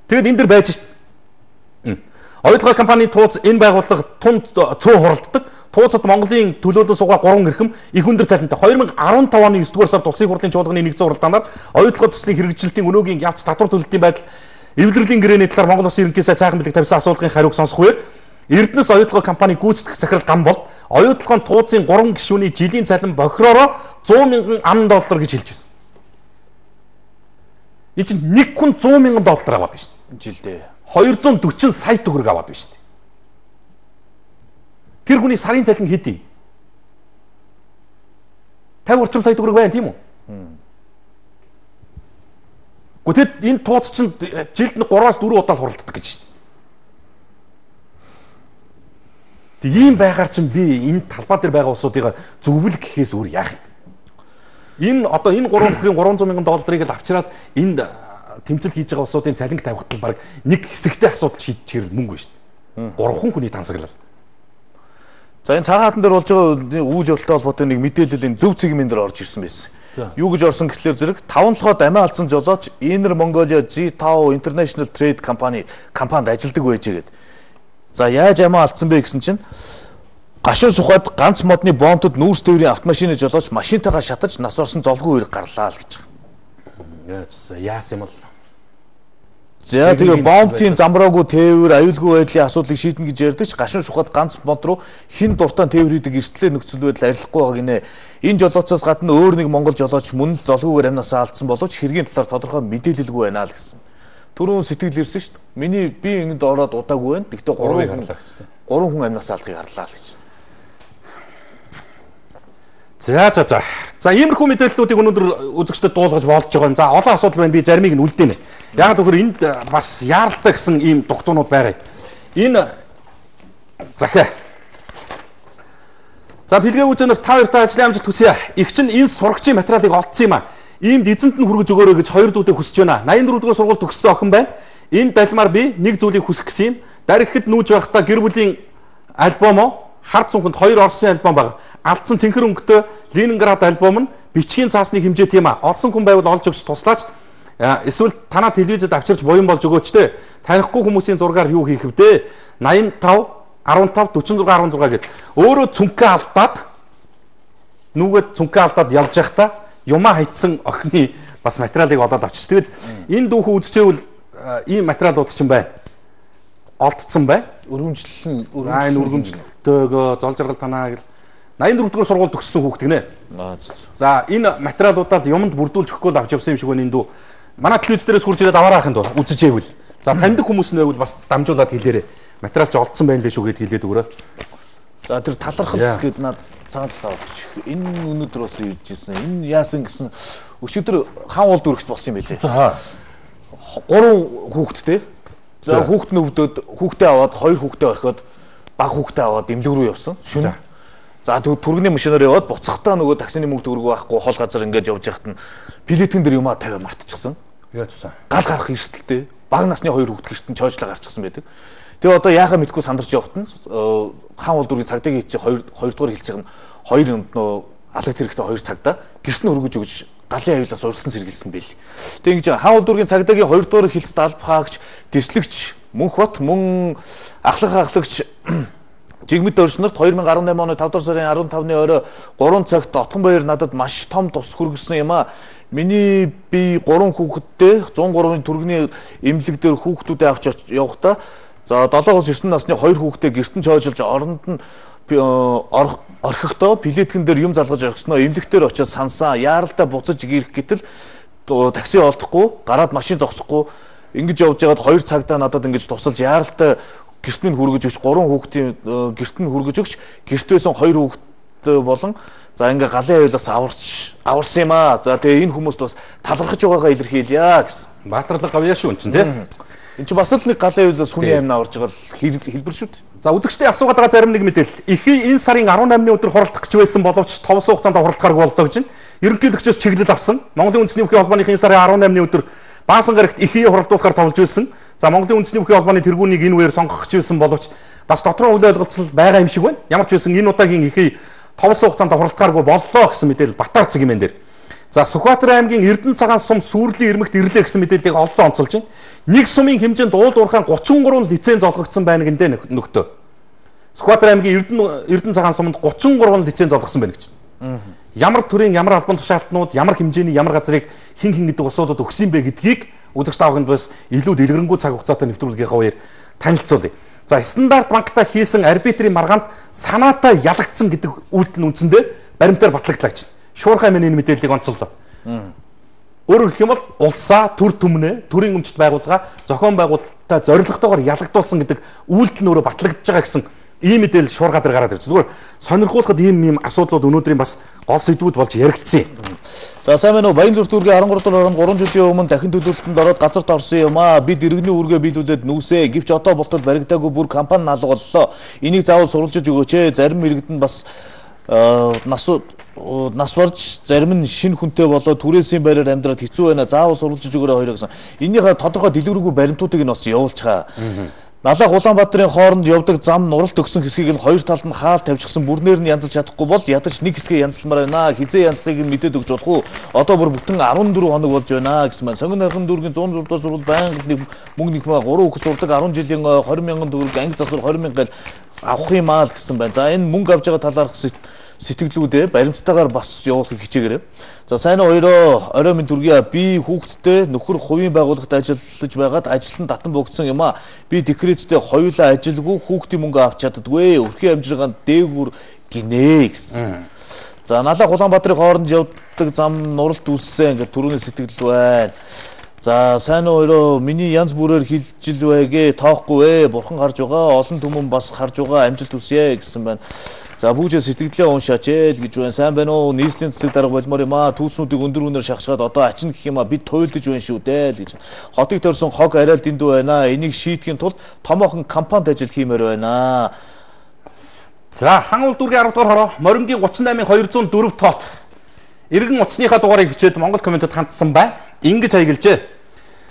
Тэгэд энэ дэр байж шүү дээ. Оюутлогын компани тууц энэ байгууллага тунд цөө хуралддаг. Тууцад Монголын төлөөлөл суугаа 3 эрхэм их өндөр цалинтай 2015 оны 9-р сард улсын хурлын чуулганы нэгдсэн уралдаанаар оюутлогын төслийн хэрэгжилтийн өнөөгийн явц татвар төлөлтийн байдал эвлэрлийн гэрээний талаар Монгол Улсын ерөнхий сайд цаахан бэлэг тавьсан асуулгын хариуг сонсохоор Эрдэнэс оюутлогын компани гүйцэтгэх захирал гам бол оюутлогын тууцын 3 гишүүний жилийн цалин бохироороо $100,000 гэж хэлж байсан. Энэ чинь нэг хүн $100,000 аваад байна шүү дээ. Жилдээ 240 сая төгрөг аваад байна шүү дээ. Тэр хүний сарын цалин хэдий? 50 орчим сая төгрөг байна тийм үү? Гэхдээ энэ тууц чинь жилд 3-аас 4 удаа хуралддаг гэж шүү дээ. Тэг ийм байгаар чинь би энэ талбай дээр байгаа улсуудыг зөвлөл гэхээс өөр яах юм? Энэ одоо энэ 3 бүхрийн $300,000 л авчираад энд тэмцэл хийж байгаа улсуудын цалинг тавихад л баг нэг хэсэгтэй асуудал шийдчихэр мөнгө байна шүү дээ. 3 хүний тансаглал. За энэ цагаан хатан дээр болж байгаа үйл явдалтай холбоотой нэг мэдээлэл энэ зөв цэгмэн дээр орж ирсэн байсан. Юу гэж орсон гэхлээр зэрэг 5-7 амиа алдсан жолооч Inner Mongolia G5 International Trade компанид ажилладаг байжээ гэд. За яаж амиа алдсан бэ гэсэн чинь гашуун сухад ганц модны бомтод нүүрс тээврийн автомашины жолооч машинтайгаа шатаж нас орсон золгүй үер гарлаа л гэж байгаа. Яасан юм бол. За тэгээ бомтын замбраагүй тээвэр аюулгүй байдлын асуудлыг шийднэ гэж ярьдаг ч гашуун сухад ганц мод руу хин дуртан тээврийдэг эрсдлээ нөхцөл байдал арилахгүй байгаа гинэ. Энэ жолооцоос гадна өөр нэг монгол жолооч мөн л золгүйгээр амнасаа алдсан боловч хэргийн талаар тодорхой мэдээлэлгүй байна л гэсэн. Түрүүн сэтгэл ирсэн шүү дээ. Миний би ингэнд ороод удаагүй байна. Тэгтээ 3 хүн амнасаа алдахыг харлаа л гэж. За иймэрхүү мэдээллүүдийг өнөөдөр үзэгчдэд дуулгаж болж байгаа юм. За олон асуудал байна. Би заримыг нь үлдээнэ. Яг тэгэхээр энд бас яаралтай гэсэн ийм дугтуунууд байгаа. Энэ захиа. За бэлгээ үзэнээр та хоёртай ажлын амжилт хүсье. Их чинь энэ сурагчийн материалыг олдсон юм аа. Иймд эзэнт нь хүргэж өгөөрэй гэж 2 дүүдээ хүсэж байна. 84 дугаар сургууль төгссөн охин байна. Энэ далмаар би нэг зүйлийг хүсэх гэсэн юм. Даригхэд нүүж байхдаа гэр бүлийн альбом хард цүнхэнд 2 Оросын альбом байна. Алдсан цэнхэр өнгөтэй Ленинград альбом нь бичгийн цаасны хэмжээ тийм аа. Олсон хүн байвал олж өгч туслаач. Эсвэл танаа телевизэд авчирч буян болж өгөөч те. Танихгүй хүмүүсийн зургаар юу хийх вэ? 85 15 46 16 гэд. Өөрөө цүнхээ алдаад нүгэд цүнхээ алдаад явж байхдаа юмаа хайцсан охины бас материалыг олоод авчиж. Тэгэд энэ дүүхүү үзчихвэл ийм материалууд ч юм байна. Олдсон байна. Өргөмжлөлтөөгөө зол жаргал танаа гэл 84 дугаар сургууль төгссөн хүүхд гинэ. За энэ материалуудад юмд бүрдүүлж өгөхгүй л авч явсан юм шиг байна энэ дүү. Манай телевиз дээрээс хурж ирээд аваарах юм дөө үзчихээвэл. За таньдаг хүмүүс нь байвал бас дамжуулаад хэлээрэй. Материал ч олдсон байна лээ шүү гэд хэлээд өгөрөө. За тэр талархал гэд над цагаан талаа өгч. Энэ өнөөдөр бас юуж ирсэн. Энэ яасан гэсэн өчигдөр хаан уулд өргөж болсон юм байлээ. За 3 хүүхэдтэй. За хүүхэд нь өвдөд хүүхдээ аваад 2 хүүхдээ орхиод баг хүүхдээ аваад эмнэлэг рүү явсан. Шүн. За түргэний машинаар яваад буцахтаа нөгөө таксины мөнгө төгрөг байхгүй хол газар ингээд явж яхад нь билетэн дээр юмаа тавиа мартчихсан. Яа цусан. Гал гарах эрсдэлтэй. Баг насны 2 хүүхэд гэрт нь чойжлаа гарчихсан байдаг. Тэгээ одоо яахаа мэдгүй сандарч явахт нь хаан бол дүүргийн цагдаагийн хийж 2 дугаар хэлцээг нь 2 юмд нөө алгад хэрэгтэй 2 цагдаа гэрт нь өргөж өгж галын аюулаас урьсан сэргийлсэн байл. Тэгээ ингэж хаан бол дүүргийн цагдаагийн 2 дугаар хэлцэд албахаагч, дэслэгч, мөнх бат мөн ахлагч жигмэд өрснөрт 2018 оны 5 дугаар сарын 15-ны орой 3 цагт Отгонбаяр надад маш том тус хүргэсэн юм а. Миний би 3 хүүхэдтэй 103-ын түргэний эмнэлэг дээр хүүхдүүдээ авч явахдаа за 7-оос 9 насны 2 хүүхдээ гэртэн чойжилж оронд нь орхихдоо плеткэн дээр юм залгаж орхисноо эмнэлэгтэр очиж сансаа яаралтай буцаж ирэх гэтэл такси олдохгүй гараад машин зогсохгүй ингэж явж байгаад 2 цагтаа надад ингэж тусалж яаралтай гэрт минь хүргэж өгч 3 хүүхдийн гэрт нь хүргэж өгч гэрт байсан 2 хүүхэд болон за ингээ галын аюулаас аварсан юм аа. За тэгээ энэ хүмүүст бас талархаж байгаагаа илэрхийлье гэсэн. Баатарлаг гавьяа шүү энэ чинь тий. Энд чинь бас л нэг галын аюулаас хүний амнаа аварж байгаа хэлбэр шүү дээ. За үзэгчдийн асуугаад байгаа зарим нэг мэдээлэл. Ихий энэ сарын 18-ны өдөр хуралдах гэж байсан боловч товсон хугацаанд хуралдахааргүй болдог гэж байна. Ерөнхийлөгчөөс чиглэл авсан. Монголын үндэсний бүхий холбооныхын энэ сарын 18-ны өдөр Баасан гарагт ихий хуралдуулахаар товлж байсан. За Монголын үндэсний бүхий холбооны тэргүүнийг энэ үеэр сонгох гэж байсан боловч бас дотроо үйл ойлголцол байгаа юм шиг байна. Ямар ч байсан энэ удаагийн ихий товсон хугацаанд хуралдахааргүй боллоо гэсэн мэдээлэл Батар цэгийн дээр. За Сүхбаатар аймгийн Эрдэнэ цагаан сум сүрлийн ирмэгт ирлээ гэсэн мэдээллийг олдоо онцолж байна. Нэг сумын хэмжээнд уулд уурхаан 33 лиценз олгогдсон байна гэнэ нөхдөө. Сүхбаатар аймгийн Эрдэнэ цагаан суманд 33 лиценз олгосон байна гэж байна. Ямар төрлийн ямар албан тушаалтнууд ямар хэмжээний ямар газрыг хин гэдэг улсуудад өгсөн бэ гэдгийг үзэгч таавагнд бас илүү дэлгэрэнгүй цаг хугацаатай нэвтрүүлгийнхаа үеэр танилцуулъя. За стандарт банктай хийсэн арбитрийн маргаанд санаатай ялагдсан гэдэг үйлдэл нь үндсэндээ баримтаар батлагдлаа гэж. Шуурхай мэн энэ мэдээллийг онцолдоо. Өөрөөр хэлэх юм бол улсаа төр түмнээ төрийн өмчт байгууллага зохион байгуулалттай зорилготойгоор ялагдуулсан гэдэг үйлдэл нь өөрөө батлагдж байгаа гэсэн ийм мэдээлэл шуурхай дээр гараад ирж. Зүгээр сонирхуулахад ийм асуудлууд өнөөдрийн бас гол сэдвүүд болж яригдсан юм. За сайн байна уу? Баян зүрх дүүргийн 13 дугаар 3 жилийн өмнө дахин төлөвлөлтөнд ороод газарт орсон юм аа. Бид иргэний үргээ биелүүлээд нүүсээ. Гэвч одоо болтол баригдаагүй бүр компани алга боллоо. Энийг заавал сурвалжиж өгөөч ээ. Зарим иргэд нь бас нас барж зарим нь шинэ хүнтэй болоод түрээсийн байраар амьдраад хэцүү байна. Заавал сурвалжиж өгөөрэй хоёроо гэсэн. Энийхээ тодорхой дэлгэрэнгүй баримтуудыг нь бас явуулчихаа. Налах Улаанбаатарын хооронд явдаг зам нуралт өгсөн хэсгийг нь хоёр талд нь хаал тавьчихсан бүрнээр нь янзалж чадахгүй бол ядаж нэг хэсгээ янзалмаар байна. Хизээ янзлахыг нь мэдээд өгч болох уу? Одоо бүр бүтэн 14 хоног болж байна гэсэн маань. Сонгон нархан дүүргийн 100 зурдаа сурвал байнга нэг мөнгө нөхмөө 3 хүүхэд сурдаг 10 жилийн 20 мянган төгрөг анги засвар 20 мянга авах юм аа л гэсэн байна. За энэ мөнгө авж байгаа талаарх сэтгэлүүдээ баримттайгаар бас явуулахыг хичээгээрэй. За сайн хоёроо орой минь дүргийа би хүүхэдтэй нөхөр хувийн байгууллагад ажиллаж байгаад ажил нь татан богдсон юм аа. Би декреттэй хоёулаа ажилгүй хүүхдийн мөнгө авч чаддаггүй. Өрхийн амжиргаанд дээгүр гинэ гэсэн. За Налах Улаанбаатарын хооронд явдаг зам нуралт үүссэн ингээд түрүүний сэтгэл байна. За сайн хоёроо миний янз бүрээр хилжилвэгээ тоохгүй ээ. Бурхан харж байгаа, олон түмэн бас харж байгаа, амжилт хүсье гэсэн байна. За бүгжээ сэтгэлээ уншаач ээ л гэж байна. Сайн байна уу? Нийслэлийн цэцэг дарга болмоор юм аа. Түүснүүдийг өндөр үнээр шахшгаад одоо ачин гэх юм аа. Бид туйлдж байна шүү дээ л гэж. Хотыг төрсөн хог арай л дэндүү байна. Энийг шийдэхин тулд томоохон компанид ажил хиймээр байна. За хаан улдүргийн 10 дугаар хороо морингийн 38,204 тоот иргэн утасныхаа дугаарыг бичээд Монгол комментэд хандсан байна. Ингэж хаягилжээ.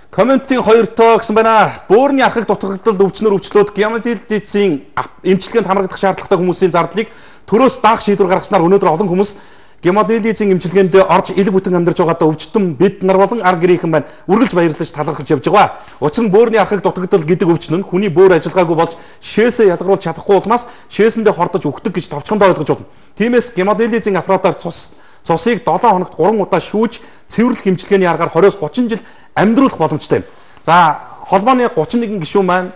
Комментийн 2 тоо гэсэн байна. Бөөрийн архаг дутагдалд өвчнөр өвчлөөд геомедицийн эмчилгээнд хамрагдах шаардлагатай хүмүүсийн зардлыг төрөөс даах шийдвэр гаргаснаар өнөөдөр олон хүмүүс геомедицийн эмчилгээнд орж элэг бүтэн амьдарч байгаадаа өвчтөн бид нар болон ар гэрийнхэн байна. Үргэлж баярлаж талархаж явж байгаа. Учир нь бөөрийн архаг дутагдал гэдэг өвчин нь хүний бөөр ажиллагаагүй болж шээсээ ядгаруулж чадахгүй улмаас шээсэндээ хордож өгдөг гэж товчхондоо ойлгож байна. Тиймээс геомедицийн аппаратаар цусыг 7 хоногт 3 удаа шүүж цэвэрлэх эмчилгээний аргаар 20-30 жил амьдруулах боломжтой юм. За холбооны 31 гишүүн маань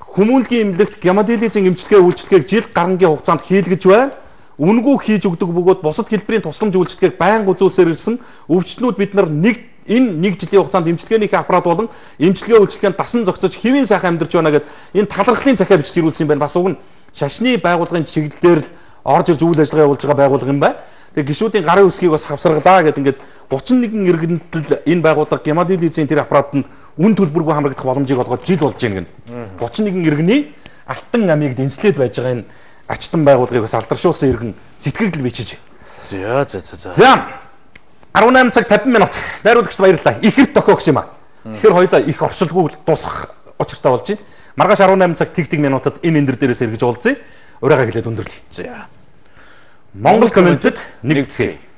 хүмүүнлэгийн эмнэлэгт геомедицийн эмчилгээ үйлчилгээг жил гарангийн хугацаанд хийлгэж байна. Үнгүй хийж өгдөг бөгөөд бусад хэлбэрийн тусламж үйлчилгээг байнга үзүүлсээр ирсэн өвчтнүүд бид нар нэг жилийн хугацаанд эмчилгээнийхээ аппарат болон эмчилгээ үйлчилгээнд дасан зохицож хэвийн сайхан амьдарч байна гэд энэ талархлын захиа бичиж ирүүлсэн юм байна. Бас уг нь шашны байгууллагын чиглэлээр л орж ирж үйл ажиллагаа явуулж байгаа байгууллага юм байна. Тэгээ гишүүдийн гарын үсгийг бас хавсаргалаа гэдэг ингээд 31 иргэнтэл энэ байгууллага геомедицийн тэр аппаратанд үн төлбөргүй хамрагдах боломжийг олгоод жил болж байна гэнэ. 31 иргэний алтан амийг дэнслээд байж байгаа энэ ачтан байгууллагыг бас алдаршуулсан иргэн сэтгэгдэл бичиж. За 18 цаг 50 минут найруулагч баярлалаа. Ихэр тохио гэсэн юм аа. Тэгэхээр хоёулаа их оршилгүй дуусах учиртай болж байна. Маргааш 18 цаг тэг минутад энэ эндэр дээрээс эргэж уулзъя. Урайгаа хэлээд өндөрлөе. За. Монгол комментэд нэгцгээе.